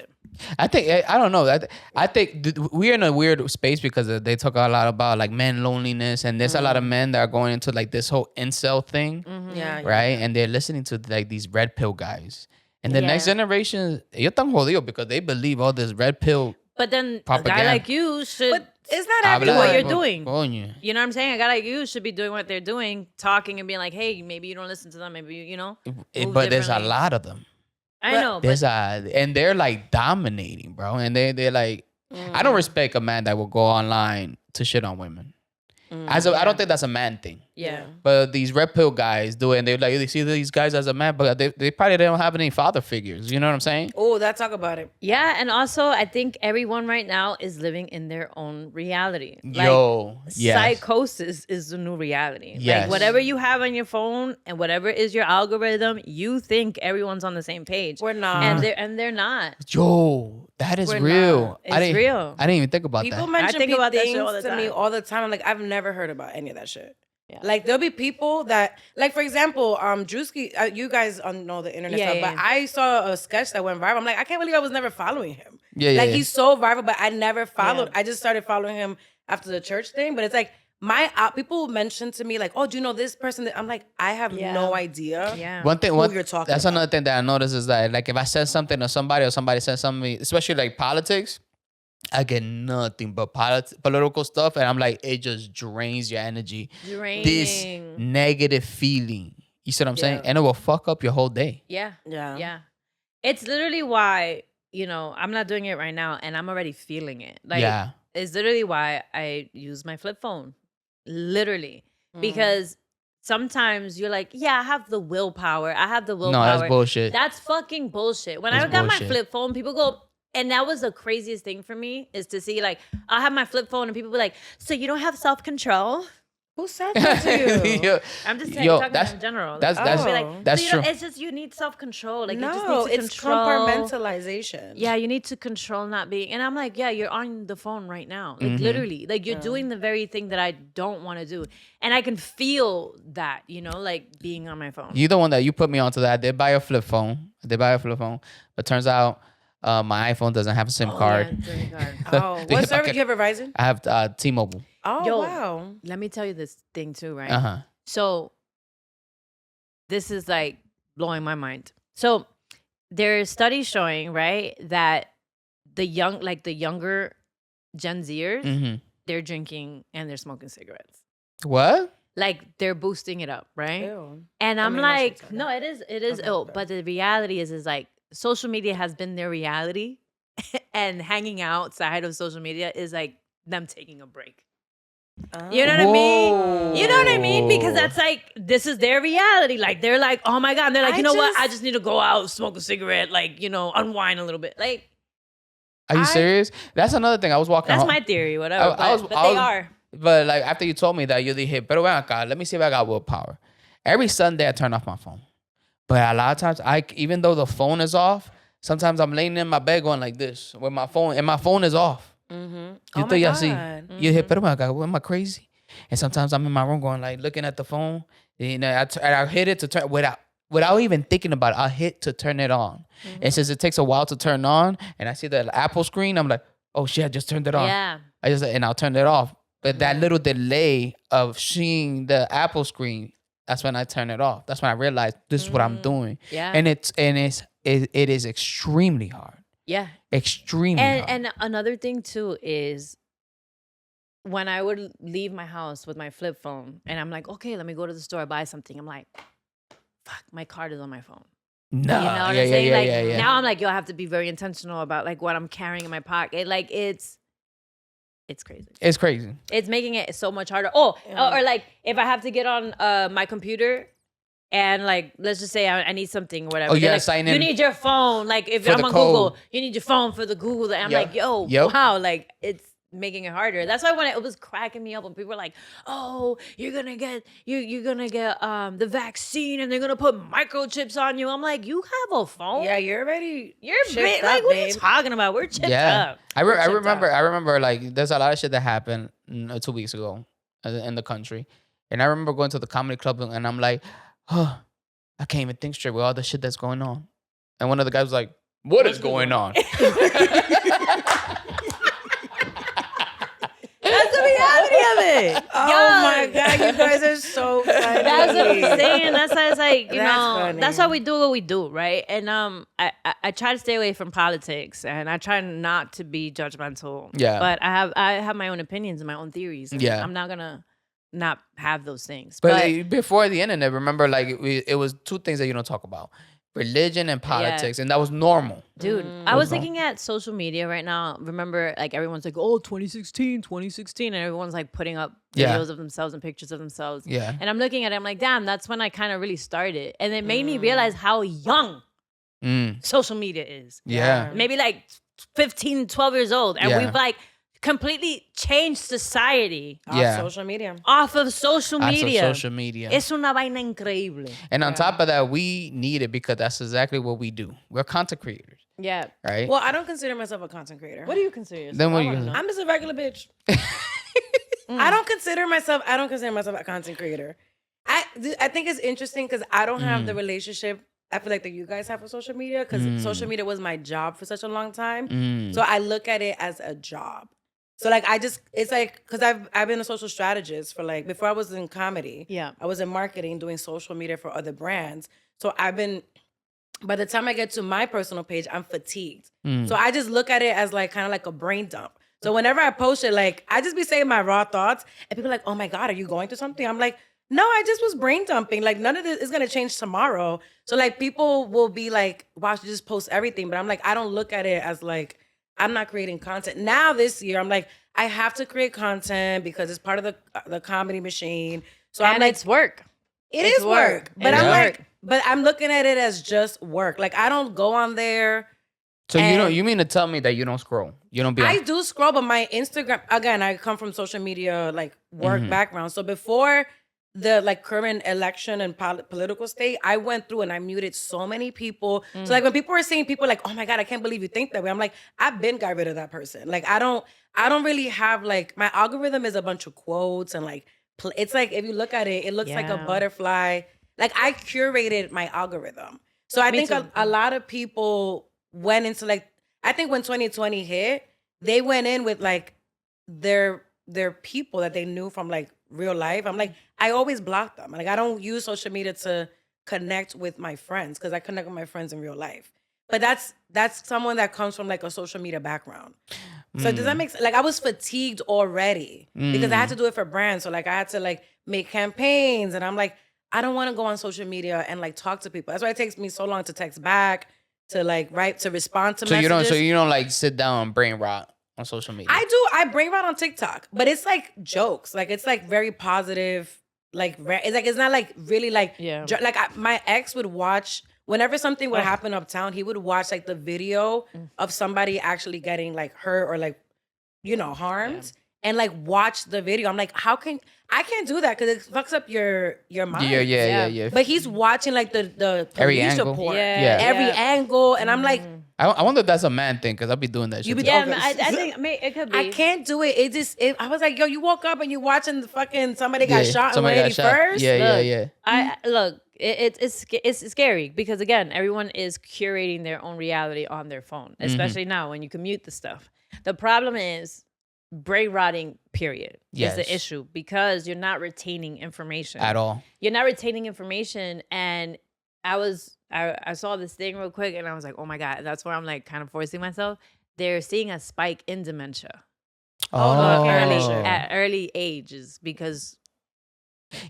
I think I don't know. I think we're in a weird space because they talk a lot about like men loneliness, and there's a lot of men that are going into like this whole incel thing, right? And they're listening to like these red pill guys, and the next generation, ellos tan jodidos because they believe all this red pill.
But then
propaganda.
A guy like you should.
But it's not everyone.
What you're doing.
Coño.
You know what I'm saying? A guy like you should be doing what they're doing, talking and being like, hey, maybe you don't listen to them. Maybe you know.
But there's a lot of them.
I know.
And they're like dominating, bro. And they're like, I don't respect a man that will go online to shit on women. I don't think that's a man thing.
Yeah.
But these red pill guys do it, and they see these guys as a man, but they probably don't have any father figures. You know what I'm saying?
Oh, let's talk about it.
Yeah, and also I think everyone right now is living in their own reality. Psychosis is the new reality.
Yes.
Like whatever you have on your phone and whatever is your algorithm, you think everyone's on the same page.
We're not.
And they're not.
Yo, that is real.
It's real.
I didn't even think about
People
that.
mention
think about that shit
things
all the
to
time.
me all the time. I'm like, I've never heard about any of that shit. Yeah. Like there'll be people that, like for example, Drewski, you guys know the internet stuff, but I saw a sketch that went viral. I'm like, I can't believe I was never following him. He's so viral, but I never followed. I just started following him after the church thing. But it's like people mention to me like, oh, do you know this person? I'm like, I have no idea.
Yeah.
One thing,
you're talking
that's
about.
another thing that I noticed is that like if I said something to somebody or somebody said something, especially like politics, I get nothing but political stuff, and I'm like, it just drains your energy. This negative feeling. You see what I'm saying? And it will fuck up your whole day.
Yeah. It's literally why, I'm not doing it right now, and I'm already feeling it. Like, it's literally why I use my flip phone. Literally. Because sometimes you're like, yeah, I have the willpower. I have the willpower.
No, that's bullshit.
That's fucking bullshit. When
That's
I got my
bullshit.
flip phone, people go, and that was the craziest thing for me is to see like, I have my flip phone and people be like, so you don't have self-control?
Who said that to you?
Yo,
I'm just saying,
yo,
talking
that's
in general.
that's
Like,
that's
I'll be like,
that's
so
true.
It's just you need self-control. Like you just
No,
need to
it's
control.
compartmentalization.
Yeah, you need to control not being. And I'm like, yeah, you're on the phone right now.
Mm-hmm.
Like literally, like you're doing the very thing that I don't want to do. And I can feel that, like being on my phone.
You the one that you put me onto that. I did buy a flip phone. But turns out my iPhone doesn't have a SIM card.
Yeah, SIM card.
Oh, what service you have Verizon?
I have T-Mobile.
Oh,
Yo,
wow.
Let me tell you this thing too, right?
Uh-huh.
So this is like blowing my mind. So there are studies showing, right, that the younger Gen Zers,
Mm-hmm.
they're drinking and they're smoking cigarettes.
What?
Like they're boosting it up, right?
Ew.
And I'm
mean, I shouldn't
like,
say
no,
that.
it is
Okay,
ill.
sorry.
But the reality is like social media has been their reality, and hanging outside of social media is like them taking a break. You know what I mean? You know what I mean? Because that's like, this is their reality. Like, they're like, oh my God. And they're like, what? I just need to go out, smoke a cigarette, like, unwind a little bit. Like,
Are you serious? That's another thing. I was walking
that's
home.
my theory, whatever. But
I
they
was-
are.
But like after you told me that, you hit, pero ven acá, let me see if I got willpower. Every Sunday I turn off my phone. But a lot of times, even though the phone is off, sometimes I'm laying in my bed going like this with my phone, and my phone is off.
Mm-hmm.
You
Oh,
think
my
I see?
God.
You hit, pero ven acá, what, am I crazy? And sometimes I'm in my room going like looking at the phone. And I hit it to turn without even thinking about it. I hit to turn it on. And since it takes a while to turn on, and I see the Apple screen, I'm like, oh shit, I just turned it on.
Yeah.
And I'll turn it off. But that little delay of seeing the Apple screen, that's when I turn it off. That's when I realize this is what I'm doing.
Yeah.
And it is extremely hard.
Yeah.
Extremely hard.
And another thing too is when I would leave my house with my flip phone and I'm like, okay, let me go to the store, buy something. I'm like, fuck, my card is on my phone.
No.
You know what I'm
yeah,
saying?
yeah,
Like
yeah, yeah.
now I'm like, yo, I have to be very intentional about like what I'm carrying in my pocket. Like it's crazy.
It's crazy.
It's making it so much harder. Oh, or like if I have to get on my computer and like let's just say I need something or whatever.
Oh, you
They're
gotta
like,
sign
you
in
need your phone. Like if
for
I'm
the
on
code.
Google, you need your phone for the Google. And I'm
Yeah.
like, yo,
Yep.
wow, like it's making it harder. That's why when it was cracking me up when people were like, oh, you're gonna get the vaccine and they're gonna put microchips on you. I'm like, you have a phone?
Yeah, you're already.
You're
chipped
big.
up,
Like, what are you
babe.
talking about? We're chipped
Yeah.
up.
I
We're chipped
remember.
up.
I remember. Like, there's a lot of shit that happened 2 weeks ago in the country, and I remember going to the comedy club, and I'm like, oh, I can't even think straight with all the shit that's going on. And one of the guys was like, "What is going on?"
That's the reality of it.
Oh my God, you guys are so funny.
That's what I'm saying. That's why it's like,
That's funny.
that's why we do what we do, right? And I try to stay away from politics and I try not to be judgmental.
Yeah.
But I have my own opinions and my own theories. And
Yeah.
I'm not gonna not have those things.
But before the internet, remember, like it was two things that you don't talk about: religion and politics, and that was normal.
Dude, I was looking at social media right now. Remember, like everyone's like, oh, 2016, and everyone's like putting up
Yeah.
videos of themselves and pictures of themselves.
Yeah.
And I'm looking at it, I'm like, damn, that's when I kind of really started. And it made me realize how young social media is.
Yeah.
Maybe like 15, 12 years old. And
Yeah.
we've like completely changed society
Yeah.
Social media.
off of social
Off of
media.
social media.
Es una vaina increíble.
And on top of that, we need it because that's exactly what we do. We're content creators,
Yeah.
right?
Well, I don't consider myself a content creator.
What do you consider yourself?
Then what
I
you
wanna
consider?
know.
I'm just a regular bitch. I don't consider myself a content creator. I think it's interesting because I don't have the relationship I feel like that you guys have with social media because social media was my job for such a long time. So I look at it as a job. So like it's like because I've been a social strategist for like before I was in comedy.
Yeah.
I was in marketing doing social media for other brands. So by the time I get to my personal page, I'm fatigued. So I just look at it as like kind of like a brain dump. So whenever I post it, like I just be saying my raw thoughts and people are like, oh my God, are you going through something? I'm like, no, I just was brain dumping. Like none of this is gonna change tomorrow. So like people will be like, wow, she just post everything. But I'm like, I don't look at it as like, I'm not creating content. Now this year, I'm like, I have to create content because it's part of the comedy machine. So I'm
And
like,
it's work.
It is work. But
It's
I'm
work.
like, but I'm looking at it as just work. Like I don't go on there.
So you mean to tell me that you don't scroll? You don't be on.
I do scroll, but my Instagram, again, I come from social media like work background. So before the like current election and political state, I went through and I muted so many people. So like when people are saying people like, oh my God, I can't believe you think that way. I'm like, I've been got rid of that person. Like I don't really have like, my algorithm is a bunch of quotes and like, it's like, if you look at it, it looks like a butterfly. Like I curated my algorithm. So I think a lot of people went into like, I think when 2020 hit, they went in with like their people that they knew from like real life. I'm like, I always block them. Like I don't use social media to connect with my friends because I connect with my friends in real life. But that's someone that comes from like a social media background. So does that make sense? Like I was fatigued already because I had to do it for brands. So like I had to like make campaigns and I'm like, I don't want to go on social media and like talk to people. That's why it takes me so long to text back, to like write, to respond to messages.
You don't like sit down and brain rot on social media.
I do. I brain rot on TikTok, but it's like jokes. Like it's like very positive. Like it's like it's not like really like my ex would watch whenever something would happen uptown. He would watch like the video of somebody actually getting like hurt or like harmed, and like watch the video. I'm like, I can't do that because it fucks up your mind.
Yeah.
But he's watching like the
Every
police
angle.
report,
Yeah.
every angle, and I'm like.
I wonder if that's a man thing because I'll be doing that shit.
I think it could be.
I can't do it. I was like, yo, you woke up and you watching the fucking somebody got shot in 181st?
Yeah.
Look, it's scary because again, everyone is curating their own reality on their phone, especially now when you commute the stuff. The problem is brain rotting, period, is the issue because you're not retaining information.
At all.
You're not retaining information. And I saw this thing real quick and I was like, oh my God. That's where I'm like kind of forcing myself. They're seeing a spike in dementia. At early ages because.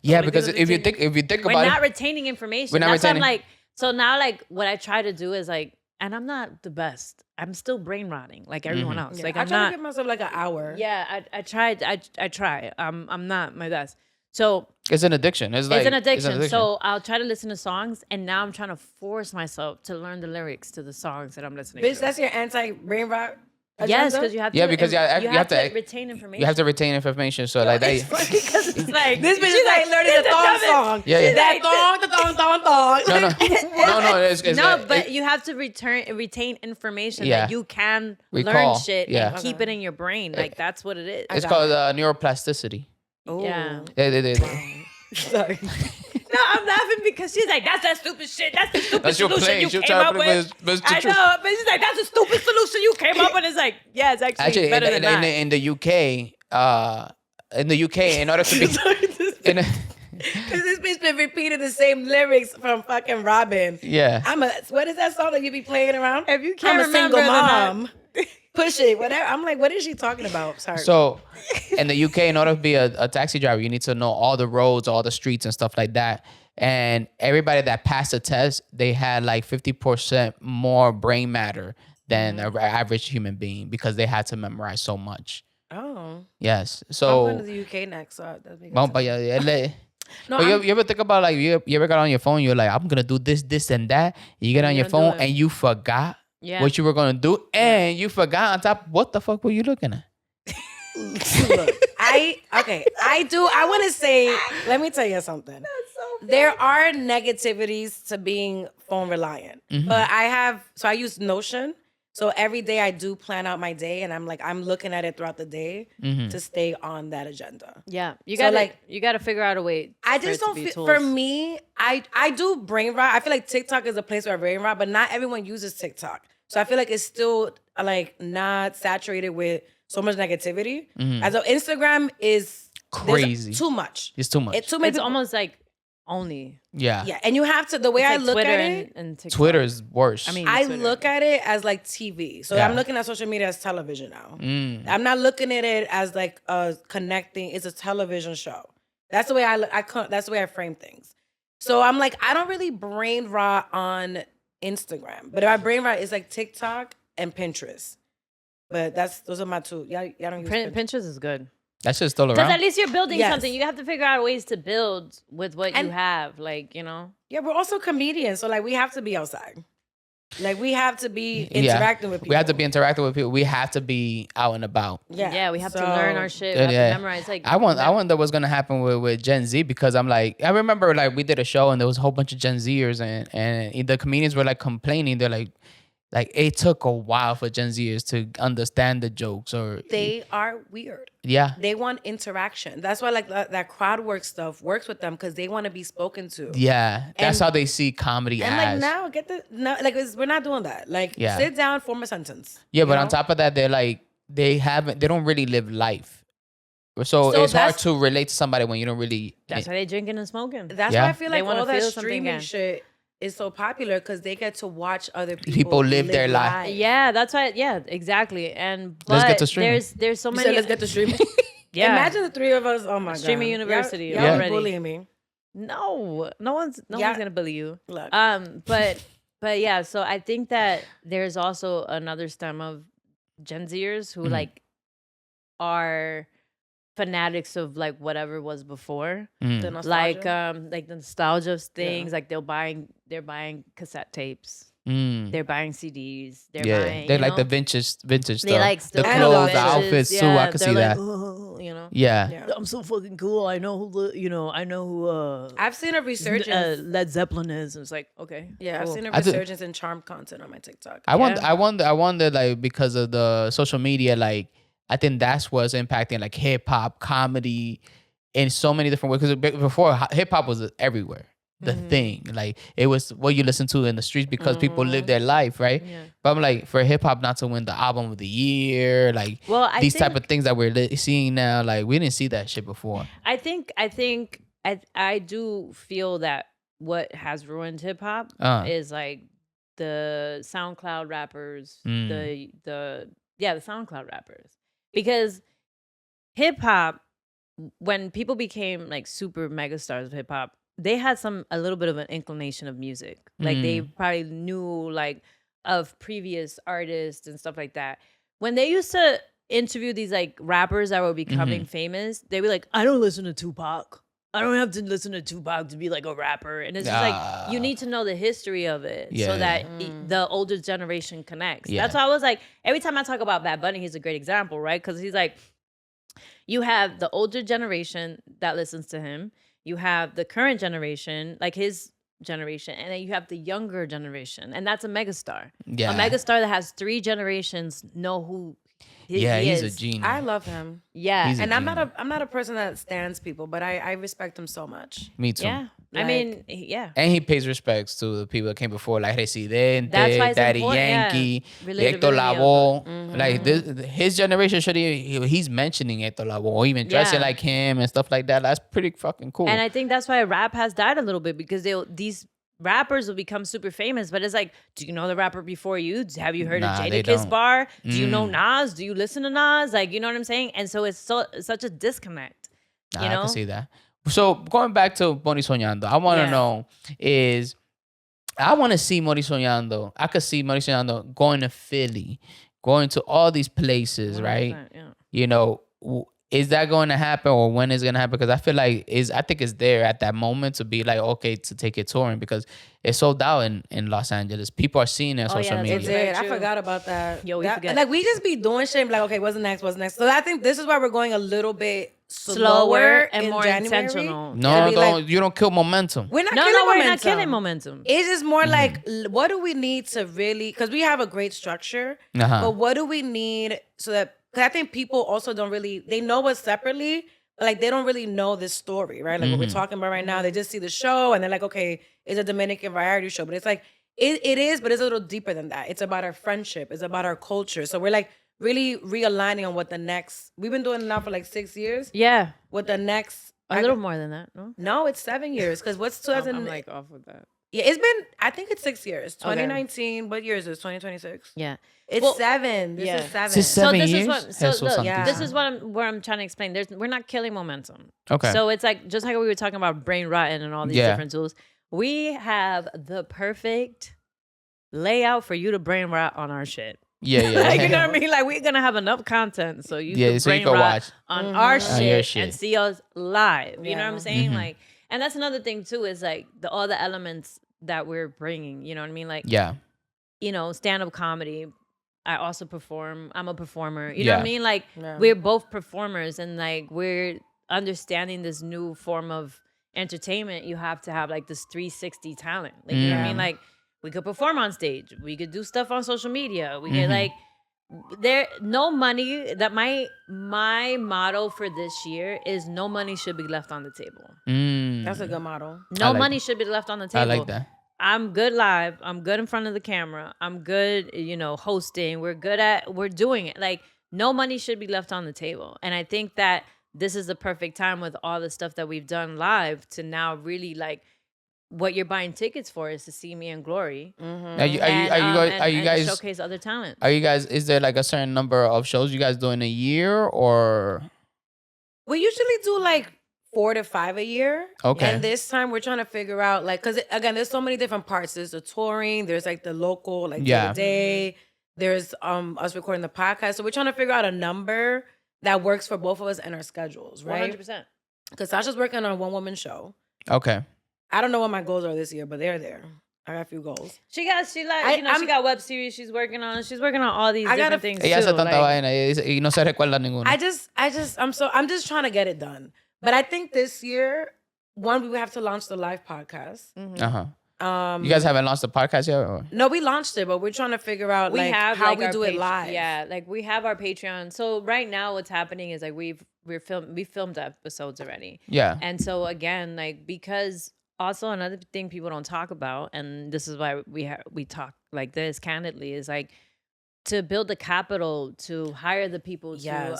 Yeah, because if you think about it.
We're not retaining information. That's why I'm like, so now like what I try to do is like, and I'm not the best. I'm still brain rotting like everyone else.
Yeah,
like
I try to give myself like an hour.
Yeah, I tried. I try. I'm not my best. So
it's an addiction. It's an addiction.
So I'll try to listen to songs, and now I'm trying to force myself to learn the lyrics to the songs that I'm listening to.
Bitch, that's your anti-brain rot agenda?
Yes, because you have to.
Yeah, because you have to
retain information.
You have to retain information. So like that.
Because it's like this bitch is like learning the thong song.
Yeah.
That thong.
No.
But you have to retain information that you can
recall.
Learn shit and keep it in your brain. Like that's what it is.
It's called neuroplasticity.
Ooh.
Yeah.
Sorry.
No, I'm laughing because she's like, that's that stupid shit. That's the stupid solution you came up with. I know, but she's like, that's a stupid solution you came up with. It's like, yeah, it's actually better than that.
In the UK, in order to be...
Because this bitch been repeating the same lyrics from fucking Robin.
Yeah.
What is that song that you be playing around?
If you can't
I'm a single mom. Push it, whatever. I'm like, what is she talking about? Sorry.
So, in the UK, in order to be a taxi driver, you need to know all the roads, all the streets, and stuff like that. And everybody that passed the test, they had like 50% more brain matter than an average human being because they had to memorize so much.
Oh.
Yes. So.
I'm going to the UK next. So
No, you ever think about like you ever got on your phone? You're like, I'm gonna do this, and that. You get on your phone and you forgot what you were gonna do, and you forgot on top. What the fuck were you looking at?
Look, I want to say. Let me tell you something. There are negativities to being phone reliant, but I use Notion. So every day I do plan out my day, and I'm looking at it throughout the day to stay on that agenda.
Yeah, you gotta figure out a way.
I just don't feel, for me, I do brain rot. I feel like TikTok is a place where I brain rot, but not everyone uses TikTok. So I feel like it's still like not saturated with so much negativity. As though Instagram is
crazy,
too much.
It's too much.
It's almost like only.
Yeah, and you have to, the way I look
Twitter
at it,
and TikTok.
Twitter is worse.
I mean,
I look at it as like TV. So I'm looking at social media as television now. I'm not looking at it as like connecting. It's a television show. That's the way that's the way I frame things. So I'm like, I don't really brain rot on Instagram, but if I brain rot, it's like TikTok and Pinterest. But those are my two. Y'all don't use
Pinterest is good.
That shit's still
Because
around.
at least you're building
Yes.
something. You have to figure out ways to build with what you have. Like, you know?
Yeah, we're also comedians, so like we have to be outside. Like we have to be interacting with people.
We have to be interacting with people. We have to be out and about.
Yeah, we have to learn our shit. We have to memorize. Like,
I wonder what's gonna happen with Gen Z, because I'm like, I remember like we did a show and there was a whole bunch of Gen Zers and the comedians were like complaining. They're like it took a while for Gen Zers to understand the jokes, or
they are weird.
Yeah,
they want interaction. That's why like that crowd work stuff works with them, because they want to be spoken to.
Yeah, that's how they see comedy.
And
as.
like we're not doing that. Like sit down, form a sentence.
Yeah, but on top of that, they're like they don't really live life. So it's hard to relate to somebody when you don't really.
That's why they drinking and smoking.
That's why I feel like all that streaming shit is so popular, because they get to watch other people
live their life.
Yeah, that's why. Yeah, exactly. And
let's get to streaming.
There's so many.
Let's get to streaming.
Yeah,
imagine the three of us. Oh my god,
streaming university.
Y'all
already
bullying me.
No one's gonna bully you.
Look.
But yeah. So I think that there's also another stem of Gen Zers who like are fanatics of like whatever was before,
the nostalgia.
like the nostalgia of things. Like they're buying cassette tapes. They're buying CDs. They're buying.
They like the vintage
They
stuff.
like
the clothes, the outfits too. I can see
like,
that.
You know.
Yeah.
I'm so fucking cool. I know who.
I've seen a resurgence.
Led Zeppelin is. It's like, okay.
Yeah,
cool.
I've seen a resurgence in charm content on my TikTok.
I wonder, like, because of the social media, like, I think that's what's impacting like hip hop, comedy, in so many different ways. Because before, hip hop was everywhere. The thing, like it was what you listen to in the streets because people live their life, right? Yeah. But I'm like, for hip hop not to win the album of the year, like these type of things that we're seeing now, like we didn't see that shit before.
I do feel that what has ruined hip hop is like the SoundCloud rappers, the SoundCloud rappers, because hip hop, when people became like super mega stars of hip hop, they had a little bit of an inclination of music. Like they probably knew like of previous artists and stuff like that. When they used to interview these like rappers that were becoming famous, they'd be like, I don't listen to Tupac. I don't have to listen to Tupac to be like a rapper. And it's just like, you need to know the history of it so that the older generation connects. That's why I was like, every time I talk about Bad Bunny, he's a great example, right? Because he's like, you have the older generation that listens to him. You have the current generation, like his generation, and then you have the younger generation, and that's a megastar. Yeah, a megastar that has 3 generations know who he
he's
is.
A genius.
I love him.
Yeah,
and I'm not a person that stands people, but I respect him so much.
Me too.
Yeah. Like, I mean, yeah.
And he pays respects to the people that came before, like Residente, Daddy Yankee, Hector Lavoe. Like his generation he's mentioning Hector Lavoe, even dressing like him and stuff like that. That's pretty fucking cool.
And I think that's why rap has died a little bit, because these rappers will become super famous, but it's like, do you know the rapper before you? Have you heard of Jadakiss Bar? Do you know Nas? Do you listen to Nas? Like, you know what I'm saying? And so it's such a disconnect. You know?
I can see that. So going back to Morir Soñando, I want to know I want to see Morir Soñando. I could see Morir Soñando going to Philly, going to all these places, right?
Yeah.
You know, is that going to happen, or when is it going to happen? Because I feel like I think it's there at that moment to be like, okay, to take it touring, because it's sold out in Los Angeles. People are seeing it on social media.
It did. I forgot about that.
Yo, we forget.
Like we just be doing shit and be like, okay, what's next? So I think this is why we're going a little bit slower
and more
January.
intentional.
No, you don't kill momentum.
We're not killing momentum. It's just more like, what do we need to really, because we have a great structure, but what do we need so that, because I think people also don't really, they know us separately, but like they don't really know this story, right? Like what we're talking about right now, they just see the show and they're like, okay, it's a Dominican variety show, but it's like, it is, but it's a little deeper than that. It's about our friendship. It's about our culture. So we're like, really realigning on what the next, we've been doing it now for like 6 years.
Yeah.
What the next.
A little more than that, no?
No, it's 7 years. Because what's 2000?
I'm like off with that.
Yeah, it's been, I think it's 6 years. 2019, okay. What year is this? 2026?
Yeah.
It's 7. This is 7.
It's 7 years?
This is what I'm trying to explain. We're not killing momentum.
Okay.
So it's like, just like we were talking about brain rotting and all these different tools, we have the perfect layout for you to brain rot on our shit.
Yeah, yeah.
Like, you know what I mean? Like, we're gonna have enough content so you
Yeah,
can
so you
brain
can
rot
watch
on our
your
shit,
shit.
and see us live. You know what I'm
Yeah.
saying? Like, and that's another thing too, is like all the elements that we're bringing. You know what I mean? Like,
Yeah.
you know, stand-up comedy. I also perform. I'm a performer. You know what I
Yeah.
mean? Like,
Yeah.
we're both performers, and like we're understanding this new form of entertainment. You have to have like this 360 talent. Like, you know what I mean? Like, we could perform on stage. We could do stuff on social media. We could like no money. That my motto for this year is no money should be left on the table.
That's a good model.
No
like
money
that.
should be left on the table.
I like that.
I'm good live. I'm good in front of the camera. I'm good, you know, hosting. We're doing it. Like, no money should be left on the table. And I think that this is the perfect time with all the stuff that we've done live to now really like what you're buying tickets for is to see me in glory.
Are you guys
to showcase other talent.
Are you guys? Is there like a certain number of shows you guys do in a year, or?
We usually do like 4 to 5 a year.
Okay.
And this time we're trying to figure out like, cause again, there's so many different parts. There's the touring, there's like the local, like day, there's us recording the podcast. So we're trying to figure out a number that works for both of us and our schedules, right?
100%.
Cause Sasha's working on a one-woman show.
Okay.
I don't know what my goals are this year, but they're there. I got a few goals.
She got web series she's working on. She's working on all these different things
Ella hace
too.
tanta vaina y no se recuerda ninguna.
I'm just trying to get it done. But I think this year, one, we have to launch the live podcast.
You guys haven't launched the podcast yet? Or?
No, we launched it, but we're trying to figure out how we do it live.
Yeah, like we have our Patreon. So right now, what's happening is like we filmed episodes already.
Yeah.
And so again, like, because also another thing people don't talk about, and this is why we talk like this candidly, is like to build the capital to hire the people to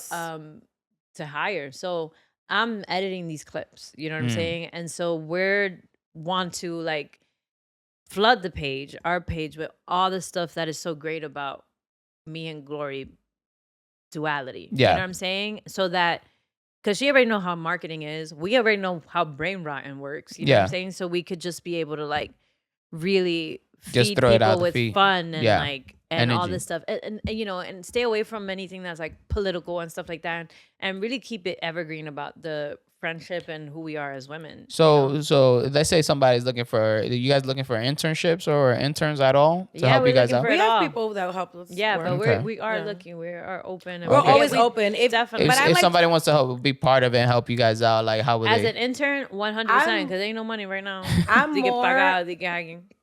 hire. So I'm editing these clips, you know what I'm saying? And so we're want to like flood our page with all the stuff that is so great about me and Glory duality.
Yeah.
You know what I'm saying? So that, because she already know how marketing is. We already know how brain rotting works. You know what I'm saying? So we could just be able to like really
just
feed
throw it
people
out
with fun and like and all
energy.
this stuff, and you know, and stay away from anything that's like political and stuff like that, and really keep it evergreen about the friendship and who we are as women.
So let's say somebody's looking for, you guys looking for internships or interns at all to help you guys out?
We have people that help us.
Yeah,
work.
but we are looking. We are open. And
we're always open.
Definitely.
If somebody wants to help, be part of it and help you guys out, like how would
as
they?
an intern, 100%, because ain't no money right now.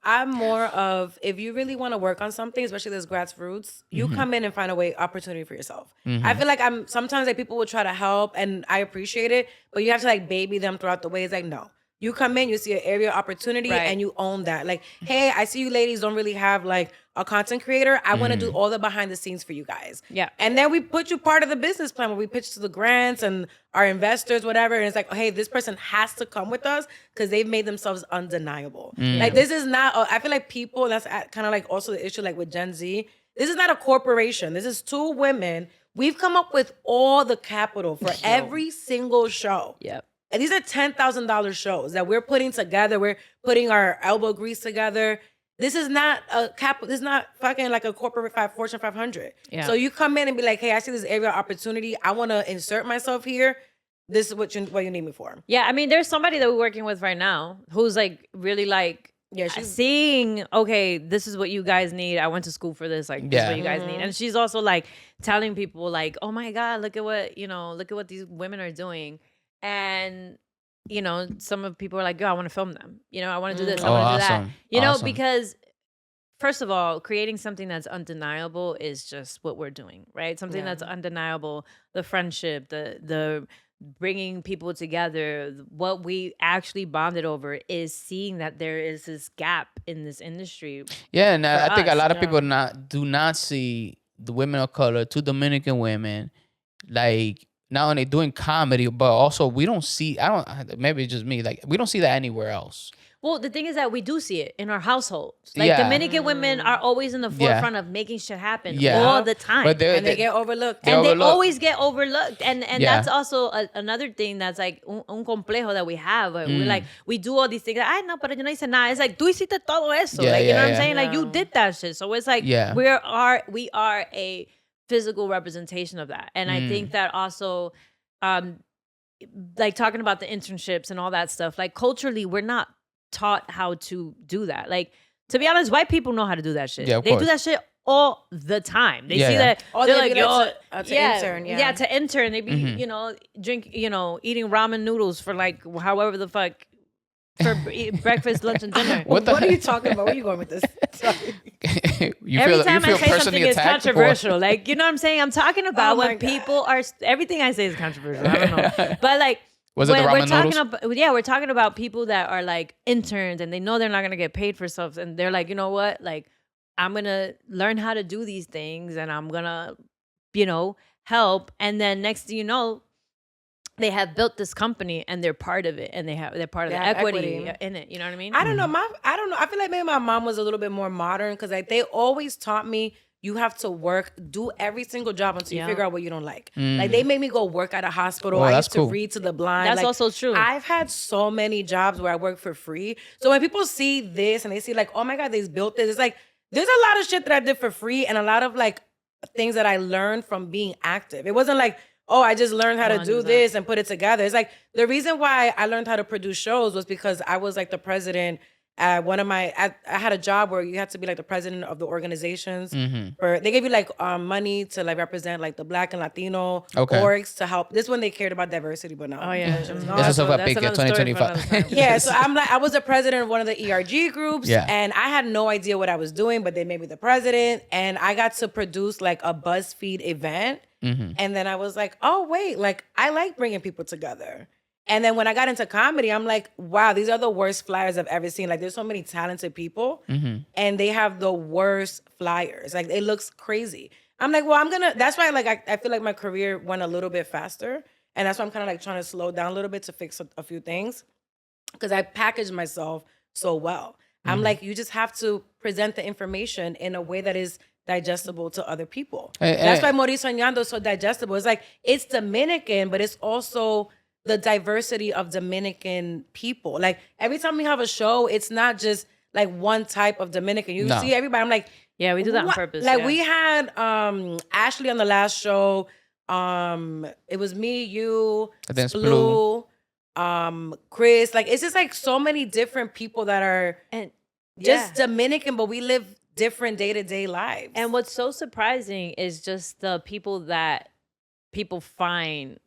I'm more of, if you really want to work on something, especially as grassroots, you come in and find a way, opportunity for yourself. I feel like sometimes like people will try to help, and I appreciate it, but you have to like baby them throughout the way. It's like, no. You come in, you see an area of opportunity, and you own that. Like, hey, I see you ladies don't really have like a content creator. I want to do all the behind the scenes for you guys.
Yeah.
And then we put you part of the business plan where we pitch to the grants and our investors, whatever. And it's like, hey, this person has to come with us because they've made themselves undeniable. Like, this is not, I feel like people, that's kind of like also the issue like with Gen Z. This is not a corporation. This is two women. We've come up with all the capital for every single show.
Yep.
And these are $10,000 shows that we're putting together. We're putting our elbow grease together. This is not this is not fucking like a corporate Fortune 500.
Yeah.
So you come in and be like, hey, I see this area of opportunity. I want to insert myself here. This is what you need me for.
Yeah, I mean, there's somebody that we're working with right now who's like really like, she's seeing, okay, this is what you guys need. I went to school for this. Like, this is what you guys need. And she's also like telling people like, oh my God, look at what these women are doing. And, you know, some of people are like, yo, I want to film them. You know, I want to do this. I want to do that. You know, because first of all, creating something that's undeniable is just what we're doing, right? Something that's undeniable, the friendship, the bringing people together. What we actually bonded over is seeing that there is this gap in this industry.
Yeah, and I think a lot of people do not see the women of color, two Dominican women, like not only doing comedy, but also we don't see, maybe it's just me, like we don't see that anywhere else.
Well, the thing is that we do see it in our households. Like Dominican women are always in the forefront of making shit happen all the time.
But
and they get overlooked.
They always get overlooked. And that's also another thing that's like un complejo that we have. We're like, we do all these things. Ay, no, pero yo no hice nada. It's like, tú hiciste todo eso. You know what I'm saying? Like, you did that shit. So it's like, we are a physical representation of that. And I think that also, like talking about the internships and all that stuff, like culturally, we're not taught how to do that. Like, to be honest, white people know how to do that shit. They do that shit all the time. They see that. They're like, yo,
to intern.
Yeah, to intern. They be, you know, eating ramen noodles for like however the fuck for breakfast, lunch, and dinner.
What are you talking about? Where are you going with this?
Every time I say something is controversial. Like, you know what I'm saying? I'm talking about when people are, everything I say is controversial. I don't know. But like,
Was it the ramen
noodles? We're talking about people that are like interns and they know they're not going to get paid for stuff. And they're like, you know what? Like, I'm going to learn how to do these things and I'm going to, you know, help. And then next thing you know, they have built this company and they're part of it and they're part of the equity in it. You know what I mean?
I don't know. I feel like maybe my mom was a little bit more modern because like they always taught me you have to work, do every single job until you figure out what you don't like. Like they made me go work at a hospital. I used to read to the blind.
That's
like,
also true.
I've had so many jobs where I work for free. So when people see this and they see like, oh my God, they built this. It's like, there's a lot of shit that I did for free and a lot of like things that I learned from being active. It wasn't like, oh, I just learned how to do this and put it together. It's like the reason why I learned how to produce shows was because I was like the president at I had a job where you had to be like the president of the organizations. They gave you like money to like represent like the Black and Latino orgs to help. This one they cared about diversity, but no.
Oh yeah,
eso fue a pique 2025.
Yeah, so I was the president of one of the ERG groups, and I had no idea what I was doing, but they made me the president, and I got to produce like a BuzzFeed event, and then I was like, oh wait, like I like bringing people together. And then when I got into comedy, I'm like, wow, these are the worst flyers I've ever seen. Like, there's so many talented people, and they have the worst flyers. Like, it looks crazy. I'm like, well, that's why, like, I feel like my career went a little bit faster. And that's why I'm kind of, like, trying to slow down a little bit to fix a few things. Because I packaged myself so well. I'm like, you just have to present the information in a way that is digestible to other people. That's why Morir Soñando is so digestible. It's like, it's Dominican, but it's also the diversity of Dominican people. Like every time we have a show, it's not just like one type of Dominican. You see everybody. I'm like,
yeah, we do that on purpose.
Like we had Ashley on the last show. It was me, you, Blue, Chris. Like it's just like so many different people that are just Dominican, but we live different day-to-day lives.
And what's so surprising is just the people that people find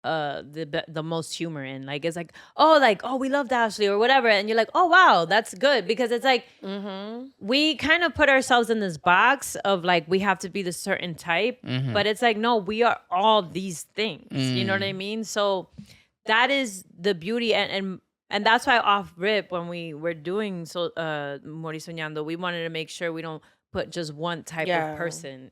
the most humor in. Like it's like, oh, we loved Ashley or whatever, and you're like, oh wow, that's good, because it's like we kind of put ourselves in this box of like we have to be the certain type, but it's like, no, we are all these things. You know what I mean? So that is the beauty, and that's why off rip when we were doing Morir Soñando, we wanted to make sure we don't put just one type of person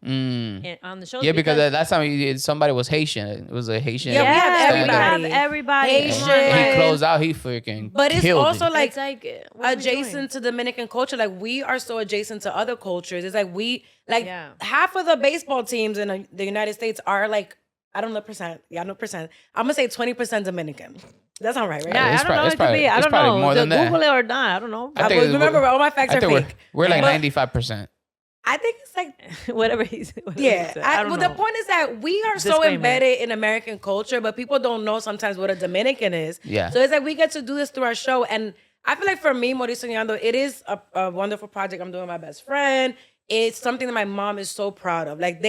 on the show.
Yeah, because last time somebody was Haitian. It was a Haitian.
Yeah, we have
everybody.
Haitian.
He closed out. He freaking
But it's also like,
it's like
adjacent to Dominican culture. Like we are so adjacent to other cultures. It's like half of the baseball teams in the United States are like, I don't know percent. Yeah, no percent. I'm gonna say 20% Dominican. That's not right?
Yeah, I don't know. It could be. I don't know.
More than that.
Google it or not. I don't know.
Remember, all my facts are fake.
We're like 95%.
I think it's like
whatever he's.
The point is that we are so embedded in American culture, but people don't know sometimes what a Dominican is.
Yeah.
So it's like we get to do this through our show, and I feel like for me, Morir Soñando, it is a wonderful project. I'm doing with my best friend. It's something that my mom is so proud of. Like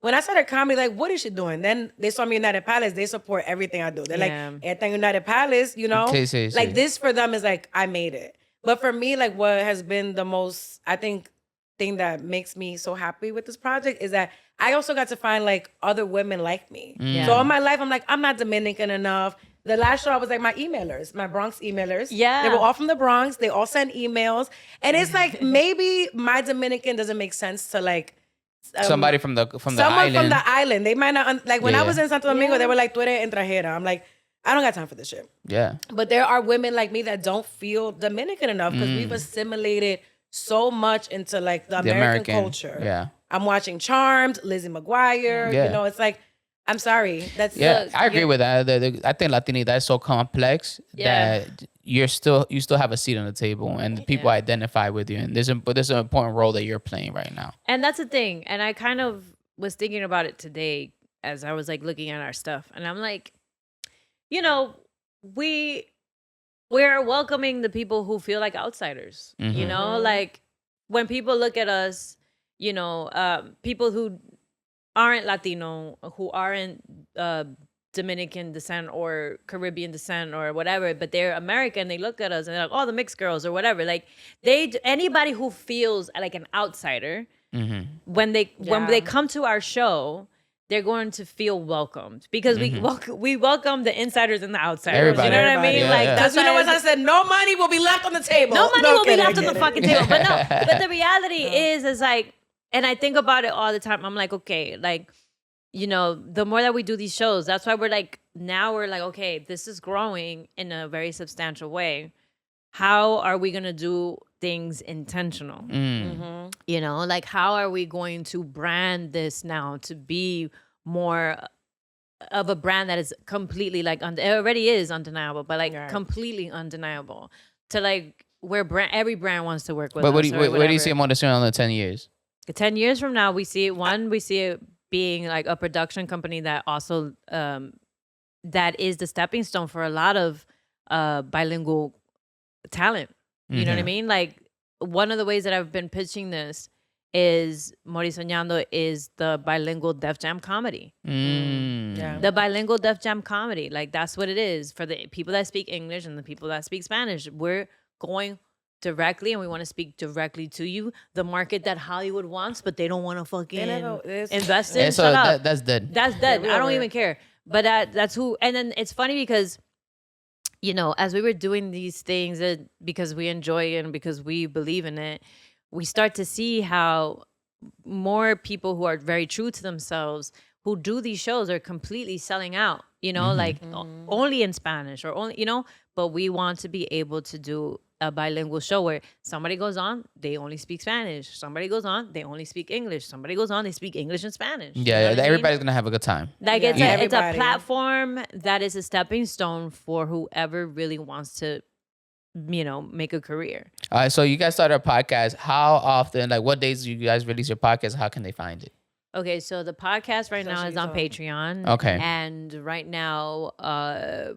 when I started comedy, like, what is she doing? Then they saw me in United Palace. They support everything I do. They're like, everything United Palace, you know? Like this for them is like, I made it. But for me, like what has been the most, I think, thing that makes me so happy with this project is that I also got to find like other women like me. So all my life, I'm like, I'm not Dominican enough. The last show I was like my emailers, my Bronx emailers. Yeah. They were all from the Bronx. They all sent emails. And it's like, maybe my Dominican doesn't make sense to like,
somebody from the island.
Someone from the island. They might not, like when I was in Santo Domingo, they were like, tú eres extranjera. I'm like, I don't got time for this shit.
Yeah.
But there are women like me that don't feel Dominican enough because we've assimilated so much into like the American culture.
Yeah.
I'm watching Charmed, Lizzie McGuire.
Yeah.
You know, it's like, I'm sorry. That's
I agree with that. I think Latinidad is so complex that you still have a seat on the table, and people identify with you. And there's an important role that you're playing right now.
And that's the thing. And I kind of was thinking about it today as I was like looking at our stuff, and I'm like, you know, we're welcoming the people who feel like outsiders. You know, like when people look at us, you know, people who aren't Latino, who aren't Dominican descent or Caribbean descent or whatever, but they're American, they look at us and they're like, oh, the mixed girls or whatever. Like anybody who feels like an outsider, when they come to our show, they're going to feel welcomed because we welcome the insiders and the outsiders.
Everybody.
You know what I mean?
Yeah,
like
that's you know what I said. No money will be left on the table.
No money will be left on the fucking table. But no.
Yeah.
But the reality is like, and I think about it all the time. I'm like, okay, like, you know, the more that we do these shows, that's why we're like, okay, this is growing in a very substantial way. How are we gonna do things intentional? You know, like how are we going to brand this now to be more of a brand that is completely like it already is undeniable, but like completely undeniable to like where every brand wants to work with.
But
where do you
see Morir Soñando in 10 years?
10 years from now, we see it being like a production company that also that is the stepping stone for a lot of bilingual talent. You know what I mean? Like one of the ways that I've been pitching this is Morir Soñando is the Bilingual Def Jam comedy. The Bilingual Def Jam comedy. Like that's what it is for the people that speak English and the people that speak Spanish. We're going directly and we want to speak directly to you, the market that Hollywood wants, but they don't want to fucking invest in.
So that's dead.
That's dead. I don't even care. But that's who. And then it's funny because, you know, as we were doing these things, because we enjoy it and because we believe in it, we start to see how more people who are very true to themselves who do these shows are completely selling out, you know, like only in Spanish or only, you know, but we want to be able to do a bilingual show where somebody goes on, they only speak Spanish. Somebody goes on, they only speak English. Somebody goes on, they speak English and Spanish.
Yeah, everybody's gonna have a good time.
Like it's a platform that is a stepping stone for whoever really wants to, you know, make a career.
All right, so you guys started a podcast. How often, like what days do you guys release your podcast? How can they find it?
Okay, so the podcast right now is on Patreon.
Okay.
And right now,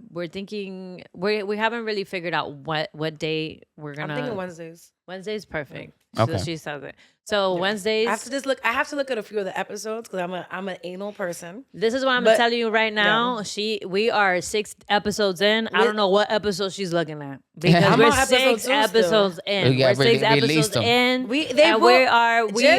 we're thinking we haven't really figured out what day we're gonna.
I'm thinking Wednesdays.
Wednesday's perfect.
Okay.
So she says it. So Wednesdays.
I have to look at a few of the episodes because I'm an anal person.
This is what I'm telling you right now. We are 6 episodes in. I don't know what episode she's looking at because we're 6 episodes in. We're 6 episodes in. We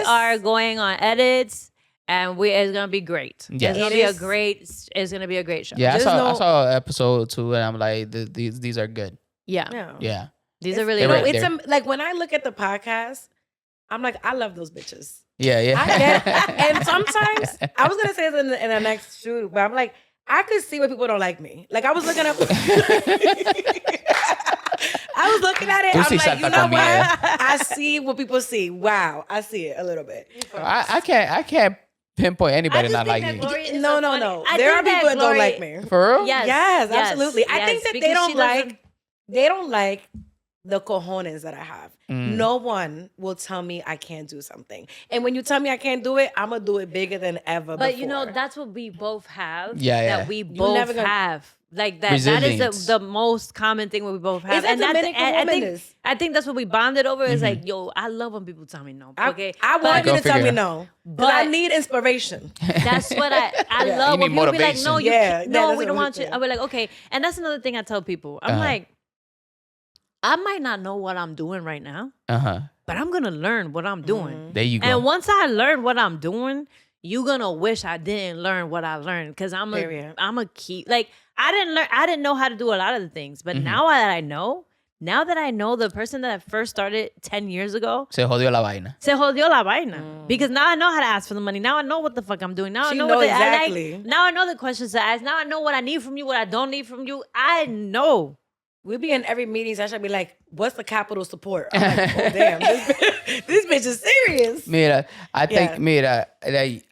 are going on edits. And it's gonna be great.
Yeah.
It's gonna be a great show.
Yeah, I saw episode 2 and I'm like, these are good.
Yeah. These are really good.
It's like when I look at the podcast, I'm like, I love those bitches.
Yeah.
And sometimes I was gonna say this in the next shoot, but I'm like, I could see why people don't like me. Like I was looking up. I was looking at it. I'm like, you know what? I see what people see. Wow, I see it a little bit.
I can't pinpoint anybody not like you.
No. There are people that don't like me.
For real?
Yes, absolutely. I think that they don't like the cojones that I have. No one will tell me I can't do something. And when you tell me I can't do it, I'm going to do it bigger than ever
But
before.
you know, that's what we both have.
Yeah.
That we both have. Like that.
Resilience.
That is the most common thing we both have.
It's
I think that's what we bonded over. Is like, yo, I love when people tell me no. Okay,
I want you to tell me no, but I need inspiration.
That's what I love when people be like, no, you can't, no, we don't want you. I be like, okay, and that's another thing I tell people. I'm like, I might not know what I'm doing right now, but I'm gonna learn what I'm doing.
There you go.
And once I learn what I'm doing, you gonna wish I didn't learn what I learned because I'm a keep like I didn't know how to do a lot of the things, but now that I know, now that I know the person that first started 10 years ago,
Se jodió la vaina.
se jodió la vaina. Because now I know how to ask for the money. Now I know what the fuck I'm doing. Now I know what
exactly.
now I know the questions to ask. Now I know what I need from you, what I don't need from you. I know.
We'll be in every meeting. Sasha be like, what's the capital support? I'm like, oh, damn. This bitch is serious.
Mira, I think,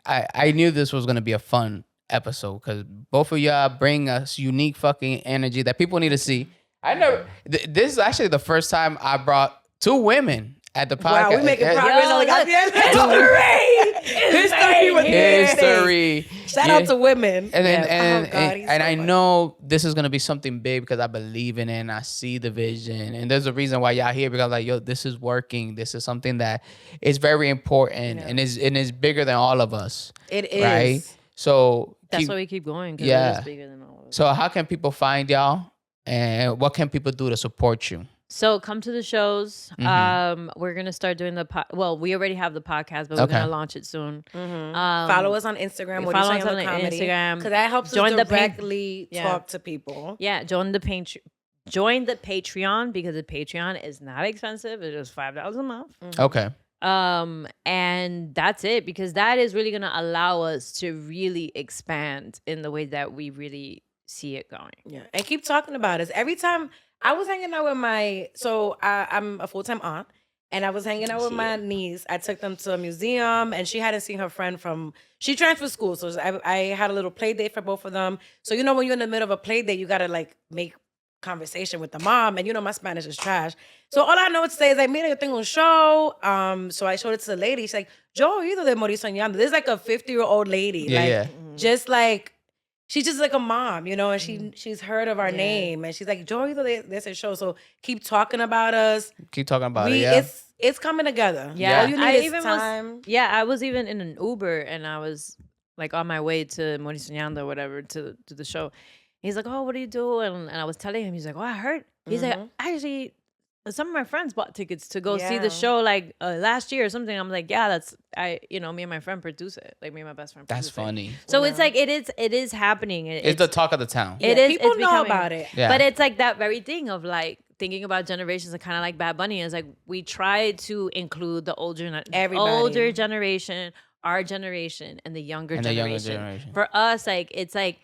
I knew this was going to be a fun episode because both of y'all bring us unique fucking energy that people need to see. I never. This is actually the first time I brought 2 women at the podcast.
Wow, we making progress. History. Shout out to women.
And I know this is gonna be something big because I believe in it and I see the vision. And there's a reason why y'all here because I'm like, yo, this is working. This is something that is very important and is bigger than all of us.
It is.
Right. So
that's why we keep going.
Yeah.
It is bigger than all of us.
So how can people find y'all? And what can people do to support you?
So come to the shows. We're gonna start doing we already have the podcast, but we're gonna launch it soon.
Follow us on Instagram.
Follow us on Instagram
because that helps us directly talk to people.
Yeah, join the Patreon because the Patreon is not expensive. It is $5 a month.
Okay.
And that's it because that is really gonna allow us to really expand in the way that we really see it going.
Yeah, and keep talking about us. Every time I was hanging out with I'm a full-time aunt, and I was hanging out with my niece. I took them to a museum, and she hadn't seen her friend she transferred school, so I had a little play date for both of them. So when you're in the middle of a play date, you gotta like make conversation with the mom, and my Spanish is trash. So all I know to say is like, mira, yo tengo un show. So I showed it to the lady. She's like, yo he oído de Morir Soñando. This is like a 50-year-old lady, just like. She's just like a mom, and she's heard of our name. And she's like, Joey, there's a show. So keep talking about us.
Keep talking about it,
It's coming together.
Yeah.
All you need is time.
I was even in an Uber and I was like on my way to Morir Soñando or whatever to the show. He's like, oh, what do you do? And I was telling him, he's like, oh, I heard. He's like, actually, some of my friends bought tickets to go see the show like last year or something. I'm like, yeah, me and my friend produce it. Like me and my best friend produce
it. That's funny.
So it's like, it is happening.
It's the talk of the town.
It is.
People
it's
know about it.
Yeah.
But it's like that very thing of like thinking about generations and kind of like Bad Bunny is like, we try to include the older generation, our generation, and the younger generation. For us, like, it's like,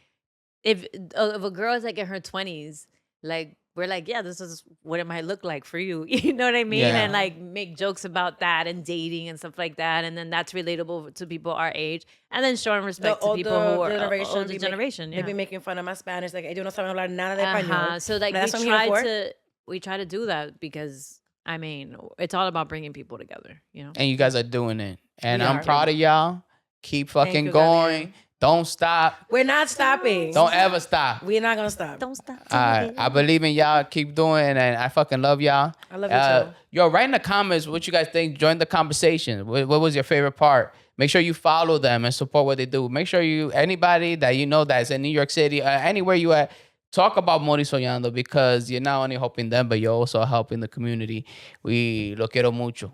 if a girl is like in her 20s, like, we're like, yeah, this is what it might look like for you. You know what I mean?
Yeah.
And like make jokes about that and dating and stuff like that. And then that's relatable to people our age. And then showing respect to people who are older generation.
Maybe making fun of my Spanish. Like, ellos no saben hablar nada de español.
So like we try to do that because, I mean, it's all about bringing people together,
And you guys are doing it. And I'm proud of y'all. Keep fucking going. Don't stop.
We're not stopping.
Don't ever stop.
We're not gonna stop.
Don't stop.
All right. I believe in y'all. Keep doing it, and I fucking love y'all.
I love you too.
Yo, write in the comments what you guys think. Join the conversation. What was your favorite part? Make sure you follow them and support what they do. Make sure anybody that you know that's in New York City, anywhere you at, talk about Morir Soñando because you're not only helping them, but you're also helping the community. We lo quiero mucho.